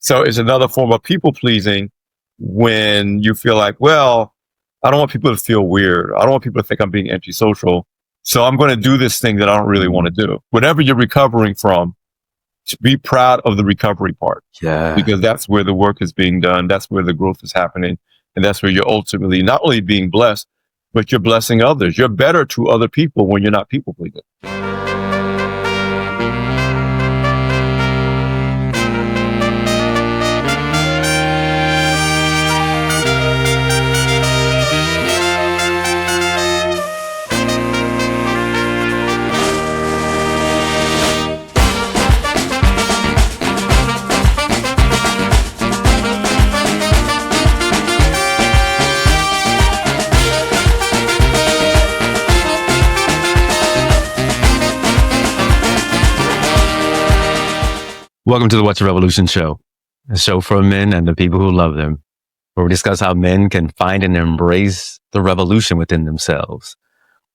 So it's another form of people pleasing when you feel like, well, I don't want people to feel weird. I don't want people to think I'm being antisocial. So I'm going to do this thing that I don't really want to do. Whatever you're recovering from, be proud of the recovery part. Yeah. Because that's where the work is being done. That's where the growth is happening. And that's where you're ultimately not only being blessed, but you're blessing others. You're better to other people when you're not people pleasing. Welcome to the What's a Revolution show, a show for men and the people who love them, where we discuss how men can find and embrace the revolution within themselves,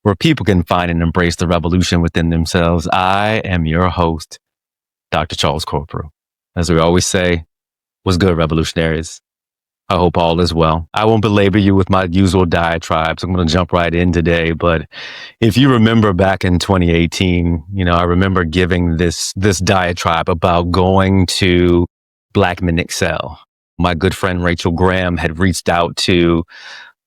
where people can find and embrace the revolution within themselves. I am your host, Dr. Charles Corporal. As we always say, what's good, revolutionaries? I hope all is well. I won't belabor you with my usual diatribes. I'm going to jump right in today. But if you remember back in 2018, I remember giving this diatribe about going to Black Men Excel. My good friend Rachel Graham had reached out to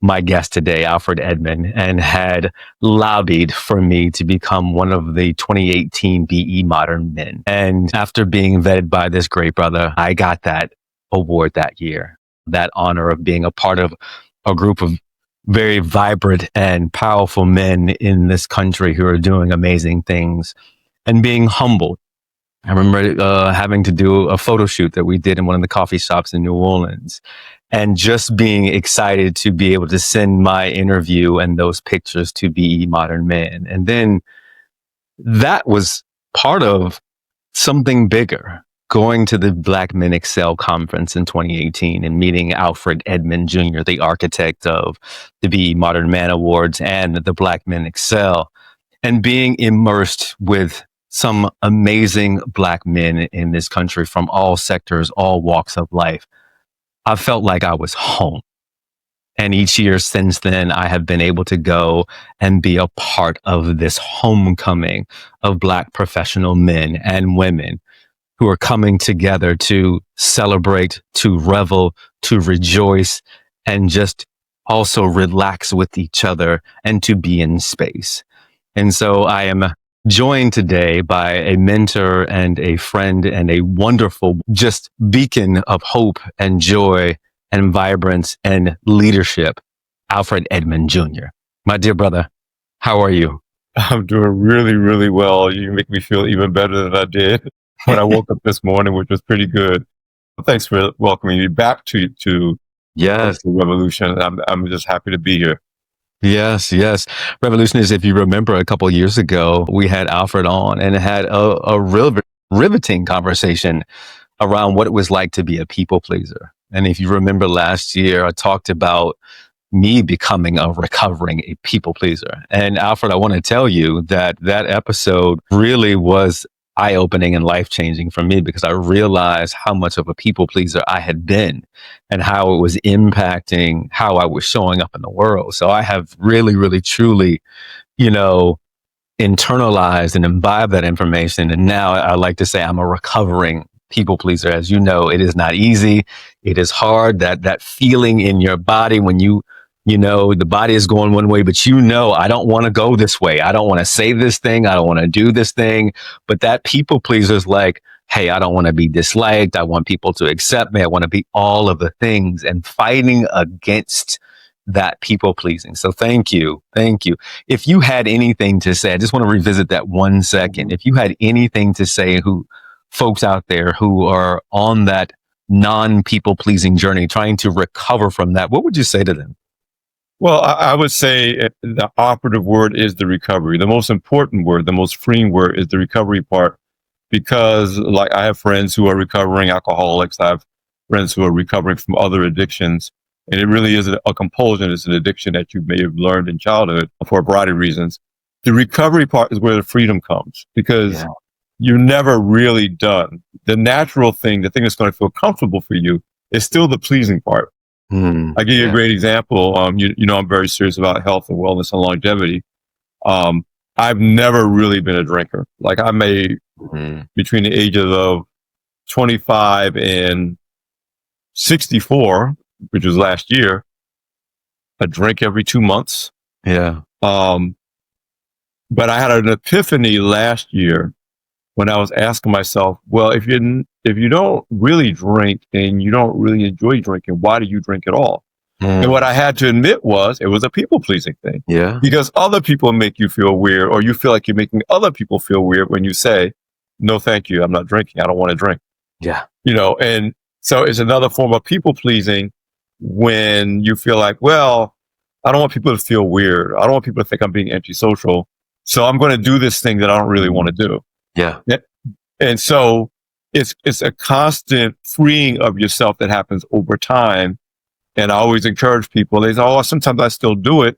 my guest today, Alfred Edmond, and had lobbied for me to become one of the 2018 BE Modern Men. And after being vetted by this great brother, I got that award that year. That honor of being a part of a group of very vibrant and powerful men in this country who are doing amazing things and being humbled. I remember having to do a photo shoot that we did in one of the coffee shops in New Orleans and just being excited to be able to send my interview and those pictures to BE Modern Men. And then that was part of something bigger. Going to the Black Men Excel conference in 2018 and meeting Alfred Edmond Jr., the architect of the BE Modern Man Awards and the Black Men Excel, and being immersed with some amazing Black men in this country from all sectors, all walks of life. I felt like I was home. And each year since then, I have been able to go and be a part of this homecoming of Black professional men and women who are coming together to celebrate, to revel, to rejoice, and just also relax with each other and to be in space. And so I am joined today by a mentor and a friend and a wonderful just beacon of hope and joy and vibrance and leadership, Alfred Edmond Jr. My dear brother, how are you? I'm doing really, really well. You make me feel even better than I did when I woke up this morning, which was pretty good. Thanks for welcoming me back to yes, the Revolution. I'm just happy to be here. Yes. Revolutionists, if you remember a couple of years ago, we had Alfred on and had a real riveting conversation around what it was like to be a people pleaser. And if you remember last year, I talked about me becoming a people pleaser. And Alfred, I want to tell you that episode really was eye-opening and life-changing for me because I realized how much of a people pleaser I had been and how it was impacting how I was showing up in the world. So I have really, really, truly, internalized and imbibed that information. And now I like to say I'm a recovering people pleaser. As you know, it is not easy. It is hard. That feeling in your body when the body is going one way, but I don't want to go this way. I don't want to say this thing. I don't want to do this thing. But that people pleaser is like, hey, I don't want to be disliked. I want people to accept me. I want to be all of the things, and fighting against that people pleasing. So thank you. If you had anything to say, I just want to revisit that 1 second. If you had anything to say folks out there who are on that non-people pleasing journey, trying to recover from that, what would you say to them? Well, I would say the operative word is the recovery. The most important word, the most freeing word is the recovery part, because like I have friends who are recovering alcoholics. I have friends who are recovering from other addictions. And it really is a compulsion. It's an addiction that you may have learned in childhood for a variety of reasons. The recovery part is where the freedom comes, because you're never really done. The natural thing, the thing that's going to feel comfortable for you, is still the pleasing part. I give you a great example. You know, I'm very serious about health and wellness and longevity. I've never really been a drinker. Like I may, between the ages of 25 and 64, which was last year, a drink every 2 months. Yeah. But I had an epiphany last year when I was asking myself, well, if you don't really drink and you don't really enjoy drinking, why do you drink at all? And what I had to admit was it was a people pleasing thing. Yeah. Because other people make you feel weird, or you feel like you're making other people feel weird when you say, no, thank you. I'm not drinking. I don't want to drink. Yeah. You know, and so it's another form of people pleasing when you feel like, well, I don't want people to feel weird. I don't want people to think I'm being antisocial. So I'm going to do this thing that I don't really want to do. Yeah. And so it's a constant freeing of yourself that happens over time. And I always encourage people. They say, oh, sometimes I still do it.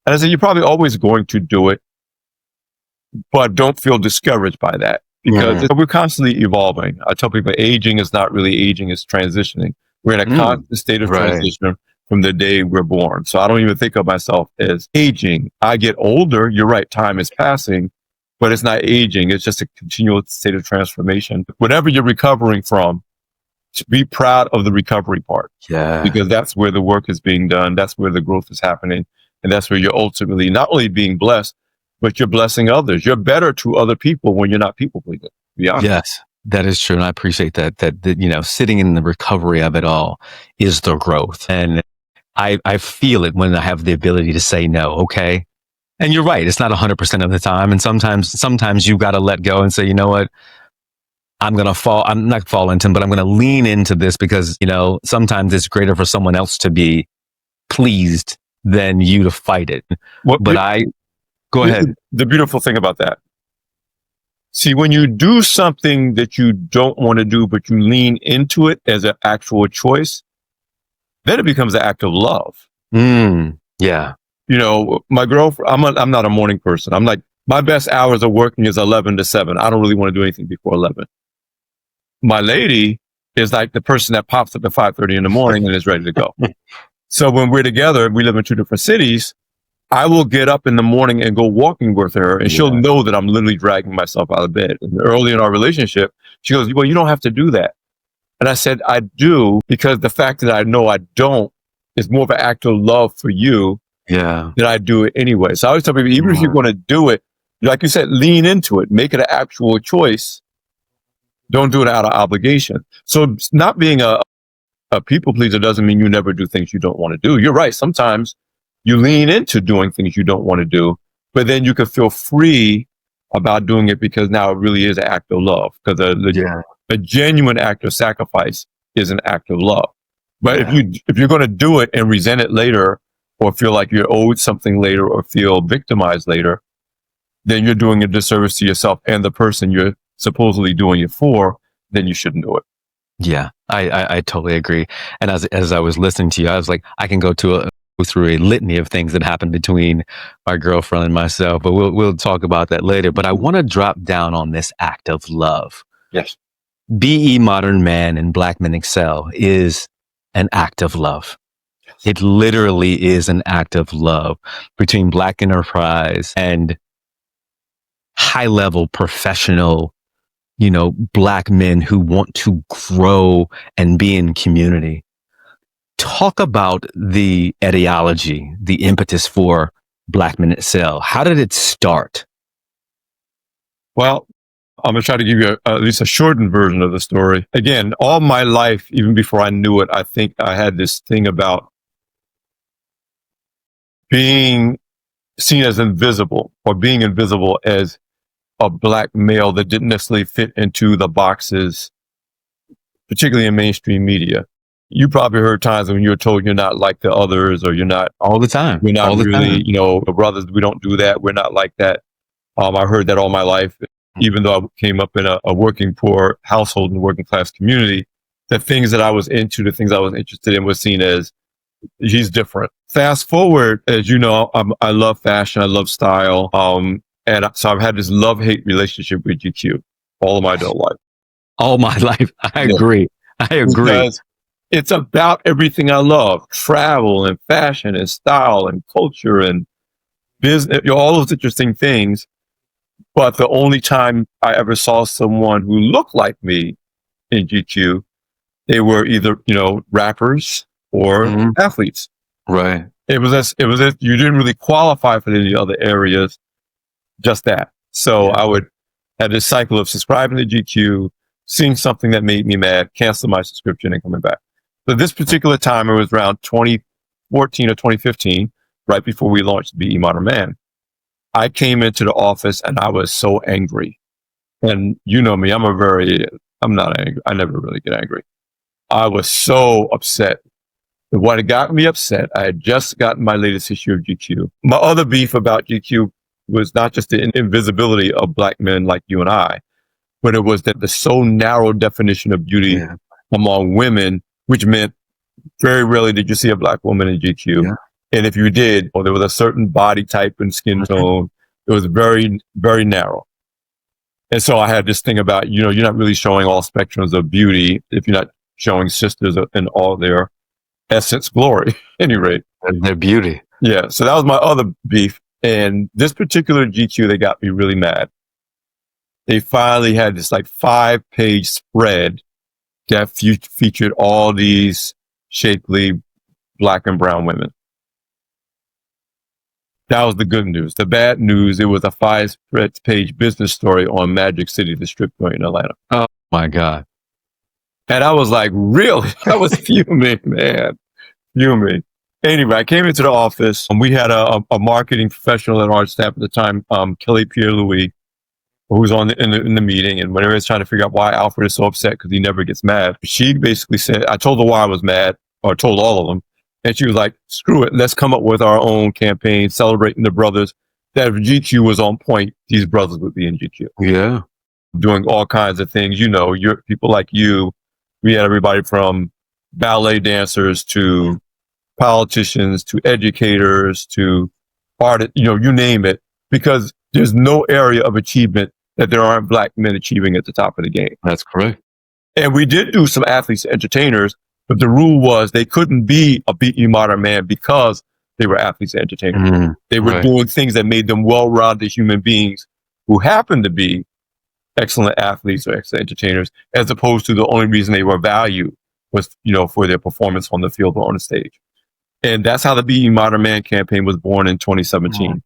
And I say, you're probably always going to do it, but don't feel discouraged by that because we're constantly evolving. I tell people aging is not really aging, it's transitioning. We're in a constant state of transition from the day we're born. So I don't even think of myself as aging. I get older. You're right. Time is passing, but it's not aging. It's just a continual state of transformation. Whatever you're recovering from, to be proud of the recovery part. Yeah. Because that's where the work is being done. That's where the growth is happening. And that's where you're ultimately not only being blessed, but you're blessing others. You're better to other people when you're not people pleasing. Yes, that is true. And I appreciate that, you know, sitting in the recovery of it all is the growth. And I feel it when I have the ability to say no. Okay. And you're right. It's not 100% of the time. And sometimes you got to let go and say, you know what? I'm not fall into, but I'm going to lean into this because, you know, sometimes it's greater for someone else to be pleased than you to fight it. Go ahead. The beautiful thing about that. See, when you do something that you don't want to do, but you lean into it as an actual choice, then it becomes an act of love. Yeah. You know, my girlfriend, I'm not a morning person. I'm like, my best hours of working is 11 to 7. I don't really want to do anything before 11. My lady is like the person that pops up at 5:30 in the morning and is ready to go. So when we're together, we live in two different cities. I will get up in the morning and go walking with her, and she'll know that I'm literally dragging myself out of bed. And early in our relationship, she goes, well, you don't have to do that. And I said, I do, because the fact that I know I don't is more of an act of love for you than I do it anyway. So I always tell people, even if you're going to do it, like you said, lean into it, make it an actual choice. Don't do it out of obligation. So not being a people pleaser doesn't mean you never do things you don't want to do. You're right. Sometimes you lean into doing things you don't want to do, but then you can feel free about doing it because now it really is an act of love. Because a genuine act of sacrifice is an act of love. But if you're going to do it and resent it later, or feel like you're owed something later, or feel victimized later, then you're doing a disservice to yourself and the person you're supposedly doing it for. Then you shouldn't do it. Yeah, I totally agree. And as I was listening to you, I was like, I can go through a litany of things that happened between my girlfriend and myself, but we'll talk about that later. But I want to drop down on this act of love. Yes. BE Modern Man and Black Men Excel is an act of love. Yes. It literally is an act of love between Black enterprise and high level professional, you know, Black men who want to grow and be in community. Talk about the etiology, the impetus for Black Men Excel. How did it start? Well, I'm going to try to give you at least a shortened version of the story. Again, all my life, even before I knew it, I think I had this thing about being seen as invisible, or being invisible as a Black male that didn't necessarily fit into the boxes, particularly in mainstream media. You probably heard times when you were told you're not like the others, or you're not all the time. We're not all really, time. You know, brothers, we don't do that. We're not like that. I heard that all my life, even though I came up in a working poor household and working class community. The things that I was into, the things I was interested in, was seen as, he's different. Fast forward, as you know, I love fashion, I love style. And so I've had this love-hate relationship with GQ. all of my adult life. All my life. I Yeah. agree. I agree. Because it's about everything I love: travel and fashion and style and culture and business, all those interesting things. But the only time I ever saw someone who looked like me in GQ, they were either, rappers or athletes. Right. It was you didn't really qualify for any other areas, just that. So I would have this cycle of subscribing to GQ, seeing something that made me mad, cancel my subscription and coming back. So this particular time, it was around 2014 or 2015, right before we launched Be Modern Man. I came into the office and I was so angry. And you know me, I'm not angry. I never really get angry. I was so upset. What got me upset, I had just gotten my latest issue of GQ. My other beef about GQ was not just the invisibility of Black men like you and I, but it was that the so narrow definition of beauty among women, which meant very rarely did you see a Black woman in GQ. Yeah. And if you did, there was a certain body type and skin tone. It was very, very narrow. And so I had this thing about, you're not really showing all spectrums of beauty if you're not showing sisters in all their essence glory, at any rate. And their beauty. Yeah. So that was my other beef. And this particular GQ, they got me really mad. They finally had this 5-page spread that featured all these shapely Black and brown women. That was the good news. The bad news, it was a 5-page business story on Magic City, the strip joint in Atlanta. Oh my God. And I was like, really? I was fuming, man. Fuming. Anyway, I came into the office and we had a marketing professional at our staff at the time, Kelly Pierre-Louis, who was in the meeting. And whenever I was trying to figure out why Alfred is so upset because he never gets mad, she basically said, I told her why I was mad, or told all of them. And she was like, screw it. Let's come up with our own campaign celebrating the brothers. That if GQ was on point, these brothers would be in GQ. Yeah. Doing all kinds of things. You're people like you. We had everybody from ballet dancers to politicians to educators to artists, you name it, because there's no area of achievement that there aren't Black men achieving at the top of the game. That's correct. And we did do some athletes, entertainers, but the rule was they couldn't be a Be Modern Man because they were athletes and entertainers. They were doing things that made them well-rounded human beings who happened to be excellent athletes or excellent entertainers, as opposed to the only reason they were valued was, for their performance on the field or on the stage. And that's how the Be Modern Man campaign was born in 2017.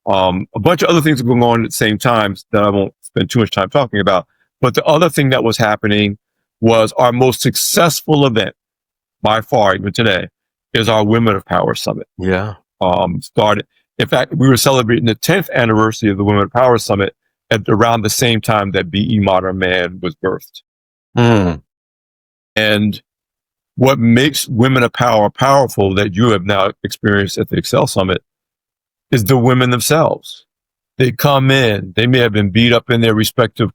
A bunch of other things were going on at the same time that I won't spend too much time talking about. But the other thing that was happening was our most successful event by far, even today, is our Women of Power Summit. Yeah. Started. In fact, we were celebrating the 10th anniversary of the Women of Power Summit at around the same time that Be Modern Man was birthed. And what makes Women of Power powerful that you have now experienced at the Excel Summit is the women themselves. They come in, they may have been beat up in their respective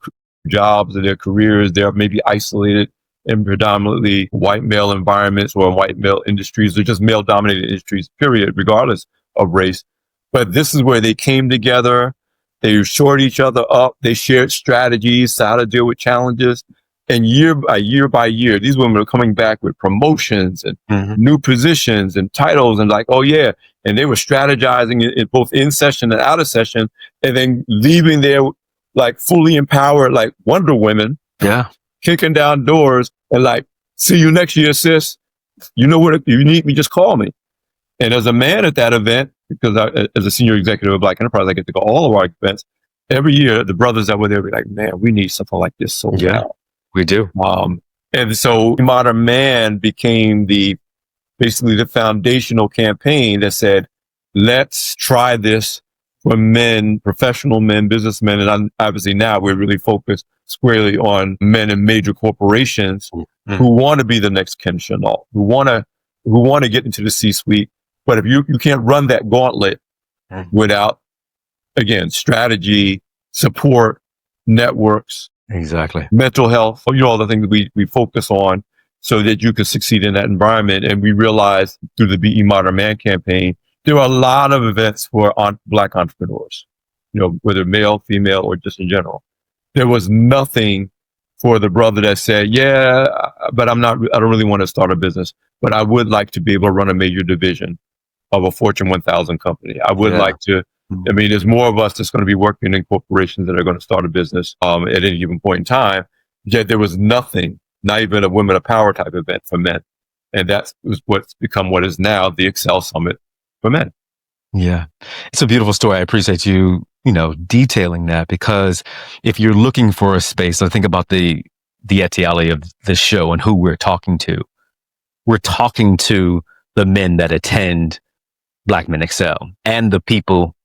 jobs or their careers. They're maybe isolated in predominantly white male environments or white male industries or just male dominated industries, period, regardless of race. But this is where they came together. They shored each other up. They shared strategies, how to deal with challenges. And year by year, these women are coming back with promotions and new positions and titles and oh yeah. And they were strategizing it both in session and out of session, and then leaving there fully empowered, like Wonder Women. Yeah. Kicking down doors and see you next year, sis. You know what? If you need me, just call me. And as a man at that event, because as a senior executive of Black Enterprise, I get to go all of our events. Every year, the brothers that were there be like, man, we need something like this so bad. We do. And so Modern Man became basically the foundational campaign that said, let's try this for men, professional men, businessmen. And obviously now we're really focused squarely on men in major corporations who want to be the next Ken Chenault, who want to get into the C-suite. But if you can't run that gauntlet without, again, strategy, support, networks, exactly, mental health, all the things we focus on so that you can succeed in that environment. And we realized through the Be Modern Man campaign, there are a lot of events for Black entrepreneurs, whether male, female, or just in general. there was nothing for the brother that said, yeah, but I don't really want to start a business, but I would like to be able to run a major division of a Fortune 1000 company. I would like to, I mean, there's more of us that's going to be working in corporations that are going to start a business at any given point in time. Yet there was nothing, not even a Women of Power type event for men. And that's what's become what is now the Excel Summit for men. Yeah. It's a beautiful story. I appreciate you, detailing that, because if you're looking for a space, I think about the etiology of this show and who we're talking to. We're talking to the men that attend Black Men Excel and the people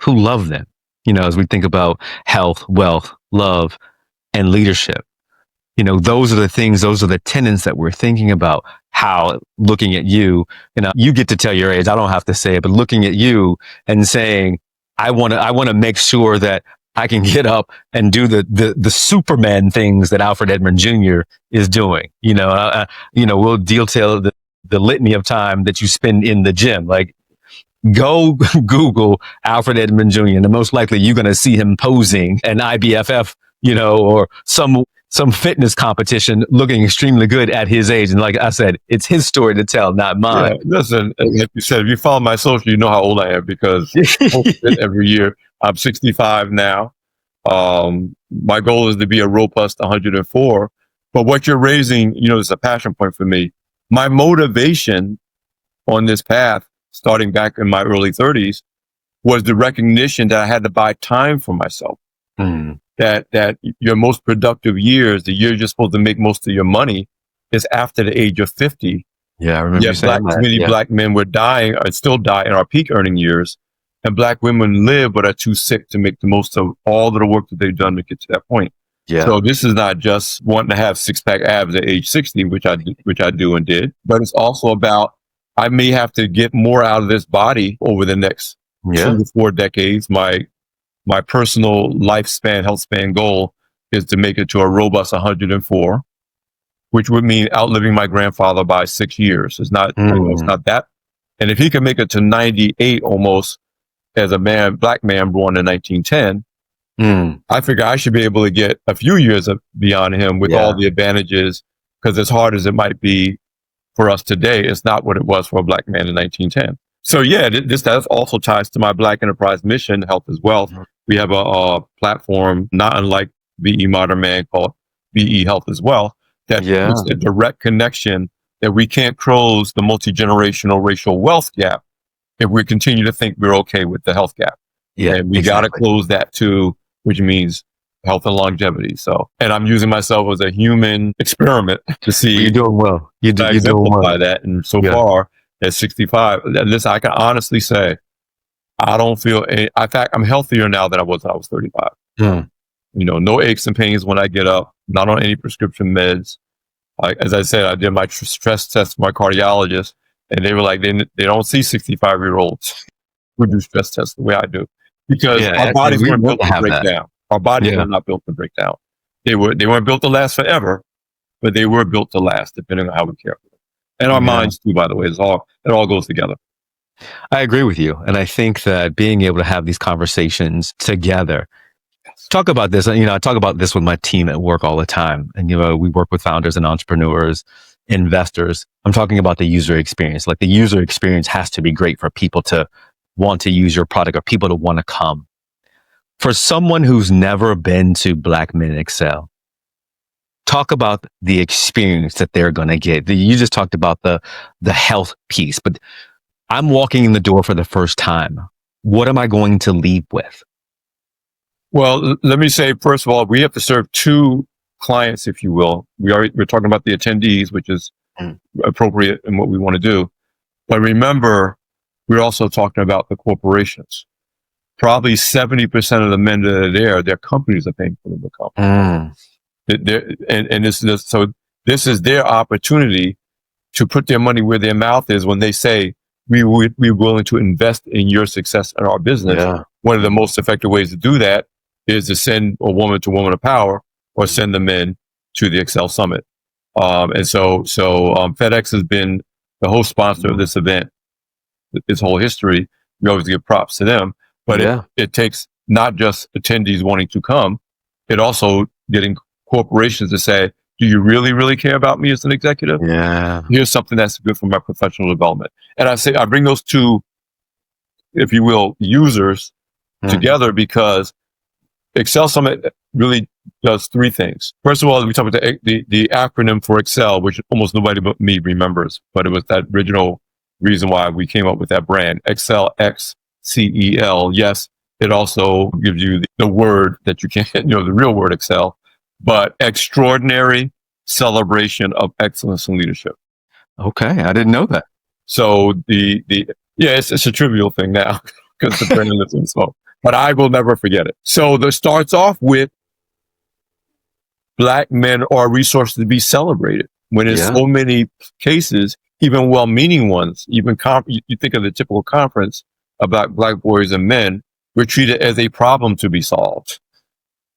who love them. As we think about health, wealth, love, and leadership, those are the things, those are the tenets that we're thinking about. How, looking at you, you get to tell your age. I don't have to say it, but looking at you and saying, I want to make sure that I can get up and do the Superman things that Alfred Edmond Jr. is doing. We'll detail the litany of time that you spend in the gym. Like, go Google Alfred Edmond Jr. and most likely you're going to see him posing an IBFF, or some fitness competition, looking extremely good at his age. And like I said, it's his story to tell, not mine. Yeah, listen, like you said, if you follow my social, you know how old I am, because I post it every year. I'm 65 now. My goal is to be a robust 104. But what you're raising, is a passion point for me. My motivation on this path, starting back in my early 30s, was the recognition that I had to buy time for myself. That your most productive years, the years you're supposed to make most of your money, is after the age of 50. Yeah, I remember you saying that. Many Black men were dying, or still die in our peak earning years, and Black women live but are too sick to make the most of all of the work that they've done to get to that point. Yeah. So this is not just wanting to have six-pack abs at age 60, which I do and did, but it's also about, I may have to get more out of this body over the next 2 to 4 decades. My personal lifespan, health span goal is to make it to a robust 104, which would mean outliving my grandfather by 6 years. It's not that. And if he can make it to 98 almost as a Black man born in 1910, I figure I should be able to get a few years beyond him with all the advantages, because as hard as it might be for us today, it's not what it was for a Black man in 1910. So that also ties to my Black enterprise mission, Health is Wealth. We have a platform not unlike BE Modern Man called BE Health is Wealth, that is a direct connection that we can't close the multi-generational racial wealth gap if we continue to think we're okay with the health gap. Yeah, and we got to close that too, which means health and longevity. So, and I'm using myself as a human experiment to see. You're doing well. You're doing well. That. And so far at 65, listen, I can honestly say, I don't feel in fact, I'm healthier now than I was when I was 35. No aches and pains when I get up, not on any prescription meds. Like, as I said, I did my stress test with my cardiologist, and they were like, they don't see 65-year-olds who do stress tests the way I do, because our bodies weren't built to break down. Our bodies were not built to break down. They weren't built to last forever, but they were built to last, depending on how we care for them. And our minds too, by the way. It all goes together. I agree with you. And I think that being able to have these conversations together, talk about this, I talk about this with my team at work all the time. And, we work with founders and entrepreneurs, investors. I'm talking about the user experience. Like, the user experience has to be great for people to want to use your product, or people to want to come. For someone who's never been to Black Men Excel, talk about the experience that they're going to get. You just talked about the health piece, but I'm walking in the door for the first time. What am I going to leave with? Well, let me say, first of all, we have to serve two clients, if you will. We're talking about the attendees, which is appropriate in what we want to do. But remember, we're also talking about the corporations. Probably 70% of the men that are there, their companies are paying for them to come. So this is their opportunity to put their money where their mouth is when they say, we're willing to invest in your success in our business. Yeah. One of the most effective ways to do that is to send a woman to Woman of Power, or send the men to the Excel Summit. And so FedEx has been the host sponsor of this event, its whole history. We always give props to them, but it takes not just attendees wanting to come, it also getting corporations to say, do you really, really care about me as an executive? Yeah. Here's something that's good for my professional development. And I bring those two, if you will, users together because Excel Summit really does three things. First of all, we talk about the acronym for Excel, which almost nobody but me remembers, but it was that original reason why we came up with that brand, Excel, XCEL. Yes, it also gives you the word that you can't, the real word Excel, but extraordinary celebration of excellence in leadership. Okay, I didn't know that. So it's a trivial thing now because the brand is in smoke, but I will never forget it. So this starts off with Black men are a resource to be celebrated when in so many cases, even well-meaning ones, even you think of the typical conference about Black boys and men, we're treated as a problem to be solved,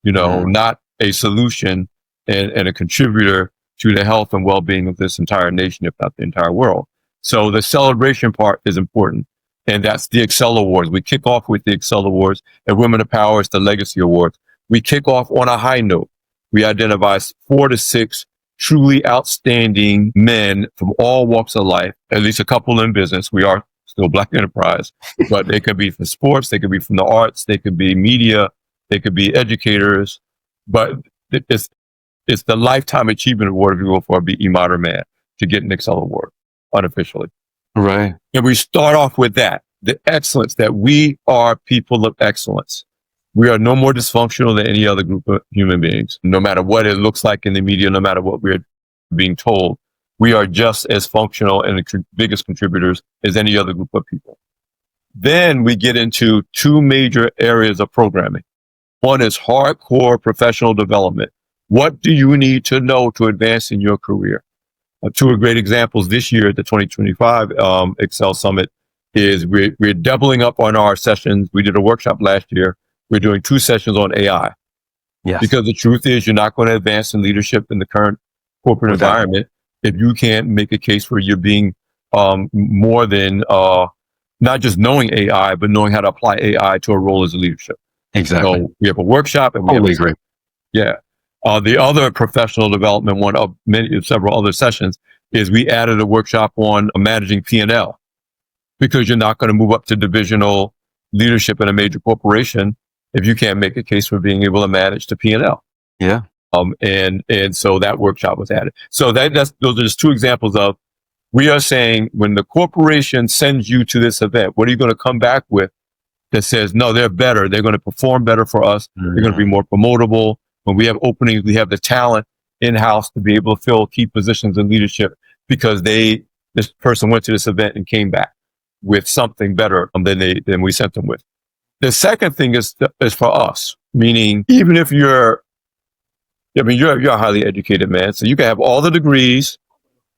not a solution and a contributor to the health and well-being of this entire nation, if not the entire world. So the celebration part is important. And that's the Excel Awards. We kick off with the Excel Awards, and Women of Power is the Legacy Awards. We kick off on a high note. We identify 4 to 6 truly outstanding men from all walks of life, at least a couple in business. We are still Black enterprise, but they could be from sports, they could be from the arts, they could be media, they could be educators, but it's the Lifetime Achievement Award, if you will, for a BE Modern Man to get an Excel Award unofficially. Right. And we start off with that, the excellence, that we are people of excellence. We are no more dysfunctional than any other group of human beings, no matter what it looks like in the media, no matter what we're being told. We are just as functional and the biggest contributors as any other group of people. Then we get into two major areas of programming. One is hardcore professional development. What do you need to know to advance in your career? Two great examples this year at the 2025 Excel Summit is we're doubling up on our sessions. We did a workshop last year. We're doing 2 sessions on AI. Yes. Because the truth is you're not going to advance in leadership in the current corporate environment if you can't make a case for you being more than not just knowing AI, but knowing how to apply AI to a role as a leadership. Exactly. So we have a workshop and we totally agree. Yeah. The other professional development one of several other sessions is we added a workshop on managing P&L, because you're not going to move up to divisional leadership in a major corporation if you can't make a case for being able to manage the P&L. Yeah. And so that workshop was added. So those are just 2 examples of, we are saying when the corporation sends you to this event, what are you going to come back with that says, no, they're better. They're going to perform better for us. They're going to be more promotable. When we have openings, we have the talent in-house to be able to fill key positions in leadership because this person went to this event and came back with something better than we sent them with. The second thing is for us, meaning even if you're a highly educated man, so you can have all the degrees,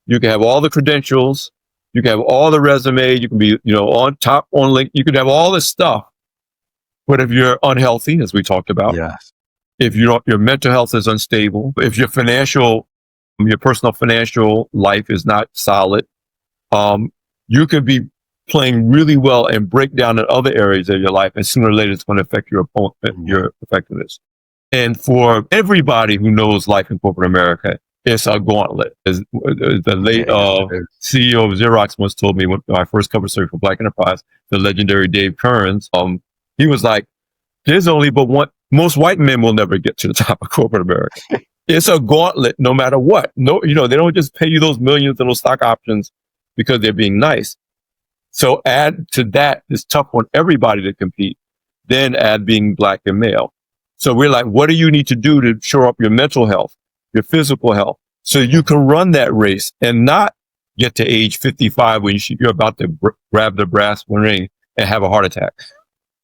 you can have all the credentials, you can have all the resume, you can be, on top, on link, you can have all this stuff. But if you're unhealthy, as we talked about, yes. If your mental health is unstable, if your personal financial life is not solid, you could be playing really well and break down in other areas of your life, and sooner or later it's going to affect your effectiveness. And for everybody who knows life in corporate America, it's a gauntlet. As the late CEO of Xerox once told me when my first cover story for Black Enterprise, the legendary Dave Kearns, he was like, there's only but one. Most white men will never get to the top of corporate America. It's a gauntlet no matter what. No, they don't just pay you those millions and those stock options because they're being nice. So add to that, it's tough on everybody to compete. Then add being Black and male. So we're like, what do you need to do to shore up your mental health, your physical health, so you can run that race and not get to age 55 when you're about to grab the brass ring and have a heart attack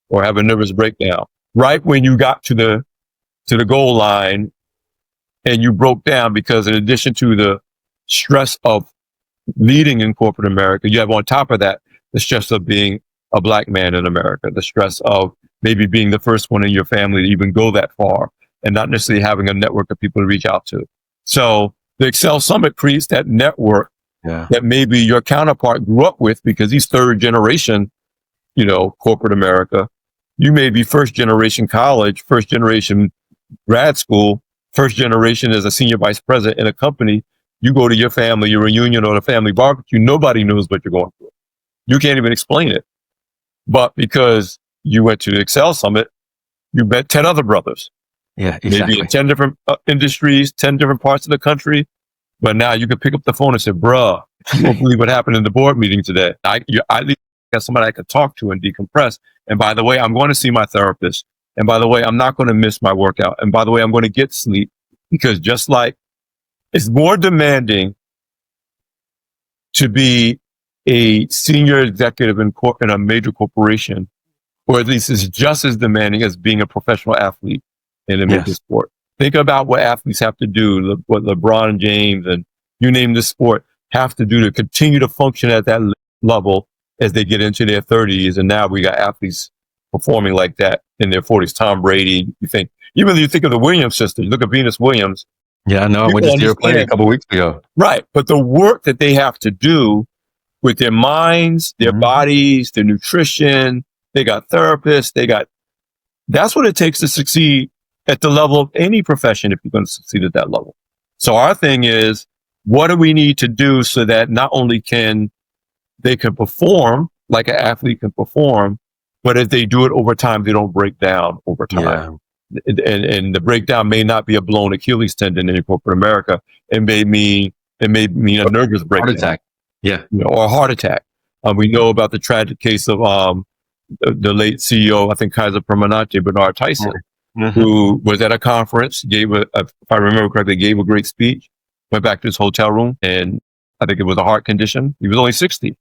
or have a nervous breakdown. Right when you got to the goal line and you broke down, because in addition to the stress of leading in corporate America, you have on top of that the stress of being a Black man in America, the stress of maybe being the first one in your family to even go that far and not necessarily having a network of people to reach out to. So the Excel Summit creates that network that maybe your counterpart grew up with, because he's 3rd generation, corporate America. You may be 1st generation college, 1st generation grad school, first generation as a senior vice president in a company, you go to your family, your reunion or the family barbecue, nobody knows what you're going through. You can't even explain it. But because you went to the Excel Summit, you met 10 other brothers, Yeah, maybe exactly. in 10 different industries, 10 different parts of the country. But now you can pick up the phone and say, bruh, you won't believe what happened in the board meeting today. I at least got somebody I could talk to and decompress. And by the way, I'm going to see my therapist. And by the way, I'm not going to miss my workout. And by the way, I'm going to get sleep, because just like it's more demanding to be a senior executive in a major corporation, or at least it's just as demanding as being a professional athlete in a major sport. Think about what athletes have to do, what LeBron James and you name the sport have to do to continue to function at that level as they get into their 30s. And now we got athletes performing like that in their 40s. Tom Brady, you think of the Williams sisters, you look at Venus Williams. Yeah, I know. I went to see her play a couple weeks ago. Right. But the work that they have to do with their minds, their bodies, their nutrition, they got therapists, that's what it takes to succeed at the level of any profession if you're going to succeed at that level. So our thing is, what do we need to do so that not only can they perform like an athlete can perform, but if they do it over time, they don't break down over time. Yeah. And the breakdown may not be a blown Achilles tendon in corporate America. It may mean a nervous breakdown. Heart attack. Yeah. Or a heart attack. We know about the tragic case of the late CEO, I think Kaiser Permanente, Bernard Tyson, who was at a conference, if I remember correctly, gave a great speech, went back to his hotel room, and I think it was a heart condition. He was only 60.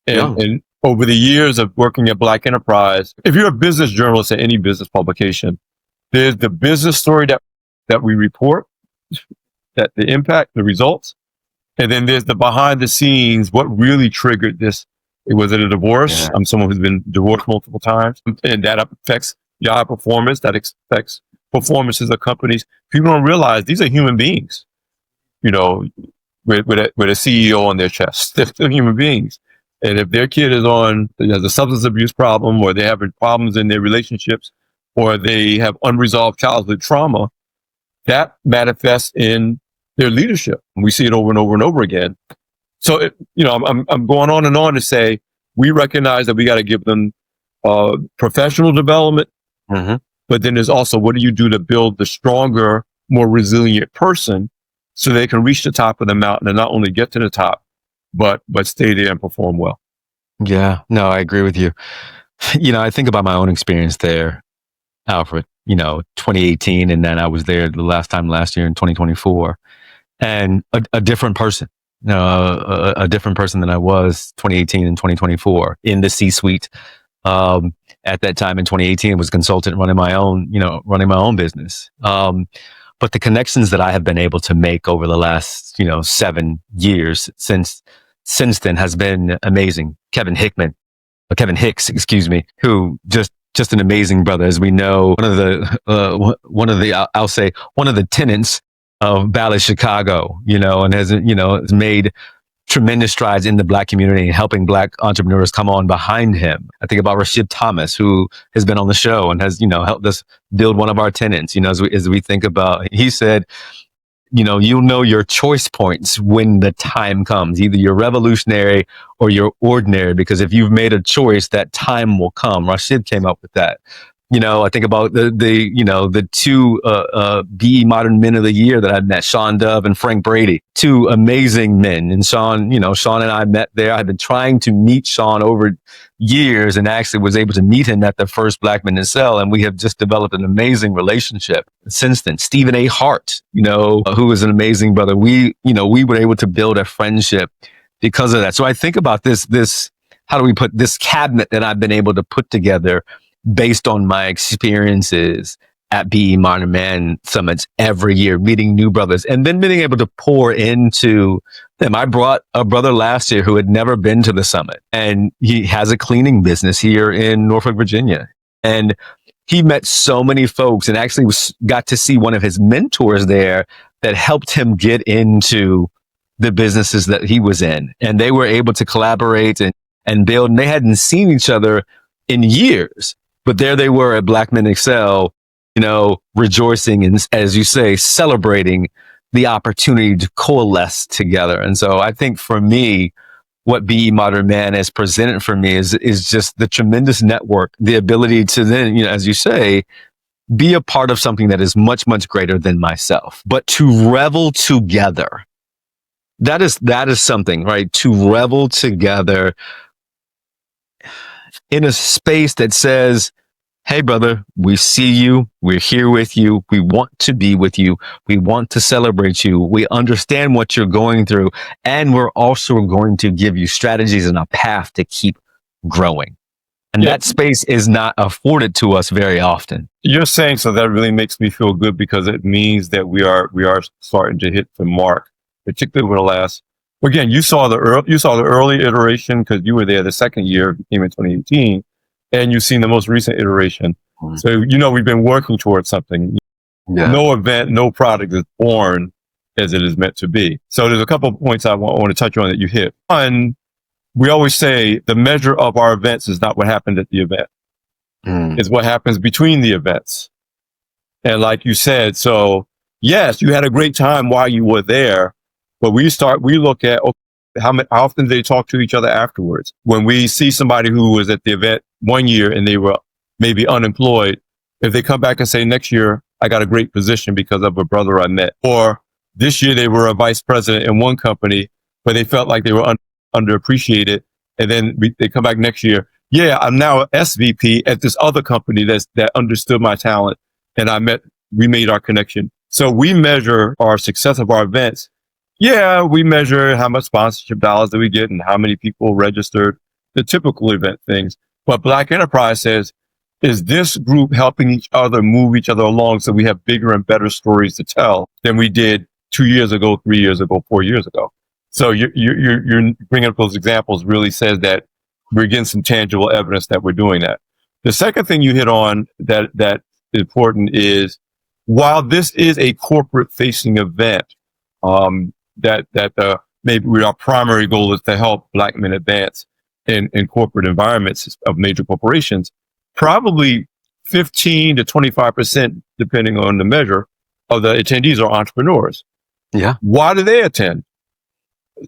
Yeah. And over the years of working at Black Enterprise, if you're a business journalist at any business publication, there's the business story that we report, that the impact, the results, and then there's the behind the scenes, what really triggered this. Was it a divorce? I'm someone who's been divorced multiple times, and that affects job performance, that affects performances of companies. People don't realize these are human beings, with a CEO on their chest. They're still human beings. And if their kid has a substance abuse problem, or they have problems in their relationships, or they have unresolved childhood trauma, that manifests in their leadership. And we see it over and over and over again. So, I'm going on and on to say, we recognize that we got to give them professional development, but then there's also, what do you do to build the stronger, more resilient person so they can reach the top of the mountain and not only get to the top, but stay there and perform well. Yeah, no, I agree with you. I think about my own experience there, Alfred, 2018, and then I was there the last year in 2024, and a different person. A different person than I was 2018 and 2024 in the C-suite. At that time in 2018, I was a consultant running my own business. But the connections that I have been able to make over the last, 7 years since then has been amazing. Kevin Hicks, excuse me, who just an amazing brother. As we know, one of the tenants of Ballet Chicago, and has made tremendous strides in the Black community and helping Black entrepreneurs come on behind him. I think about Rashid Thomas, who has been on the show and has, helped us build one of our tenants. As we think about, he said, you'll know your choice points when the time comes. Either you're revolutionary or you're ordinary, because if you've made a choice, that time will come. Rashid came up with that. I think about the two BE Modern Men of the Year that I've met, Sean Dove and Frank Brady, two amazing men. And Sean and I met there. I've been trying to meet Sean over years, and actually was able to meet him at the first Black Men in Sell, and we have just developed an amazing relationship since then. Stephen A. Hart, who is an amazing brother. We were able to build a friendship because of that. So I think about this, how do we put this cabinet that I've been able to put together based on my experiences at BE Modern Man Summits every year, meeting new brothers, and then being able to pour into them. I brought a brother last year who had never been to the summit, and he has a cleaning business here in Norfolk, Virginia. And he met so many folks, and actually got to see one of his mentors there that helped him get into the businesses that he was in. And they were able to collaborate and build, and they hadn't seen each other in years. But there they were at Black Men Excel, rejoicing and, as you say, celebrating the opportunity to coalesce together. And so I think for me, what Be Modern Man has presented for me is just the tremendous network, the ability to then, as you say, be a part of something that is much, much greater than myself, but to revel together. That is something, right? To revel together in a space that says, hey, brother, we see you. We're here with you. We want to be with you. We want to celebrate you. We understand what you're going through. And we're also going to give you strategies and a path to keep growing. And that space is not afforded to us very often. You're saying so that really makes me feel good, because it means that we are starting to hit the mark, particularly with the last. Again, you saw the early iteration because you were there the second year, came in 2018, and you've seen the most recent iteration. Mm-hmm. So we've been working towards something. Yeah. No event, no product is born as it is meant to be. So there's a couple of points I want to touch on that you hit. One, we always say the measure of our events is not what happened at the event. It's what happens between the events. And like you said, so yes, you had a great time while you were there, but we look at, okay, how often did they talk to each other afterwards? When we see somebody who was at the event one year and they were maybe unemployed, if they come back and say, next year, I got a great position because of a brother I met, or this year they were a vice president in one company, but they felt like they were underappreciated. And then they come back next year. Yeah, I'm now an SVP at this other company that understood my talent, and we made our connection. So we measure our success of our events. Yeah, we measure how much sponsorship dollars that we get and how many people registered, the typical event things. But Black Enterprise says, is this group helping each other move each other along so we have bigger and better stories to tell than we did 2 years ago, 3 years ago, 4 years ago? So you're bringing up those examples really says that we're getting some tangible evidence that we're doing that. The second thing you hit on that is important is, while this is a corporate facing event, maybe our primary goal is to help Black men advance in corporate environments of major corporations, probably 15 to 25%, depending on the measure, of the attendees are entrepreneurs. Yeah. Why do they attend?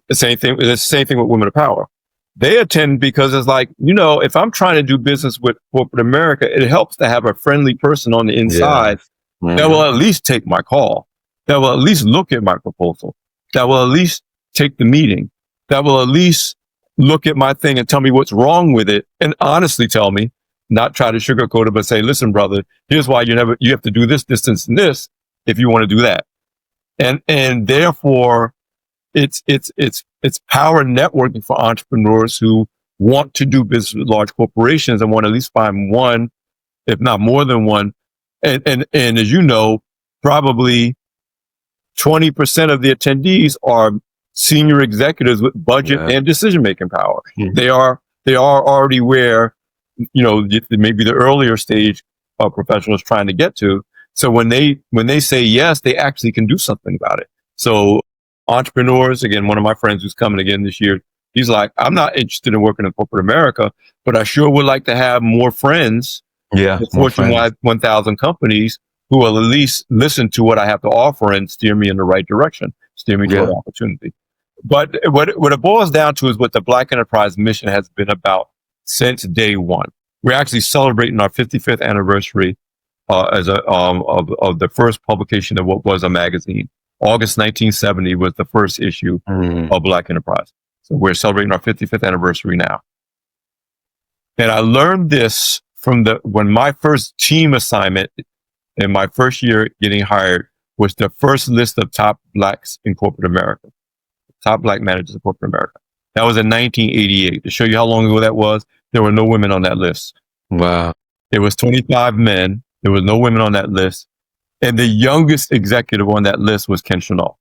The same thing with Women of Power. They attend because it's like, if I'm trying to do business with corporate America, it helps to have a friendly person on the inside that will at least take my call, that will at least look at my proposal, that will at least take the meeting, that will at least look at my thing and tell me what's wrong with it and honestly tell me, not try to sugarcoat it, but say, listen, brother, here's why you have to do this distance and this if you want to do that. And therefore, it's power networking for entrepreneurs who want to do business with large corporations and want to at least find one, if not more than one. And as you know, probably 20% of the attendees are senior executives with budget and decision-making power. Mm-hmm. They are already where, maybe the earlier stage of professionals trying to get to. So when they say yes, they actually can do something about it. So entrepreneurs, again, one of my friends who's coming again this year, he's like, I'm not interested in working in corporate America, but I sure would like to have more friends, Fortune 1000 companies who will at least listen to what I have to offer and steer me in the right direction, steer me toward opportunity. But what it boils down to is what the Black Enterprise mission has been about since day one. We're actually celebrating our 55th anniversary of the first publication of what was a magazine. August 1970 was the first issue of Black Enterprise. So we're celebrating our 55th anniversary now. And I learned this from when my first team assignment in my first year getting hired was the first list of top Blacks in corporate America, top Black managers in corporate America. That was in 1988. To show you how long ago that was, there were no women on that list. Wow. It was 25 men. There was no women on that list. And the youngest executive on that list was Ken Chenault.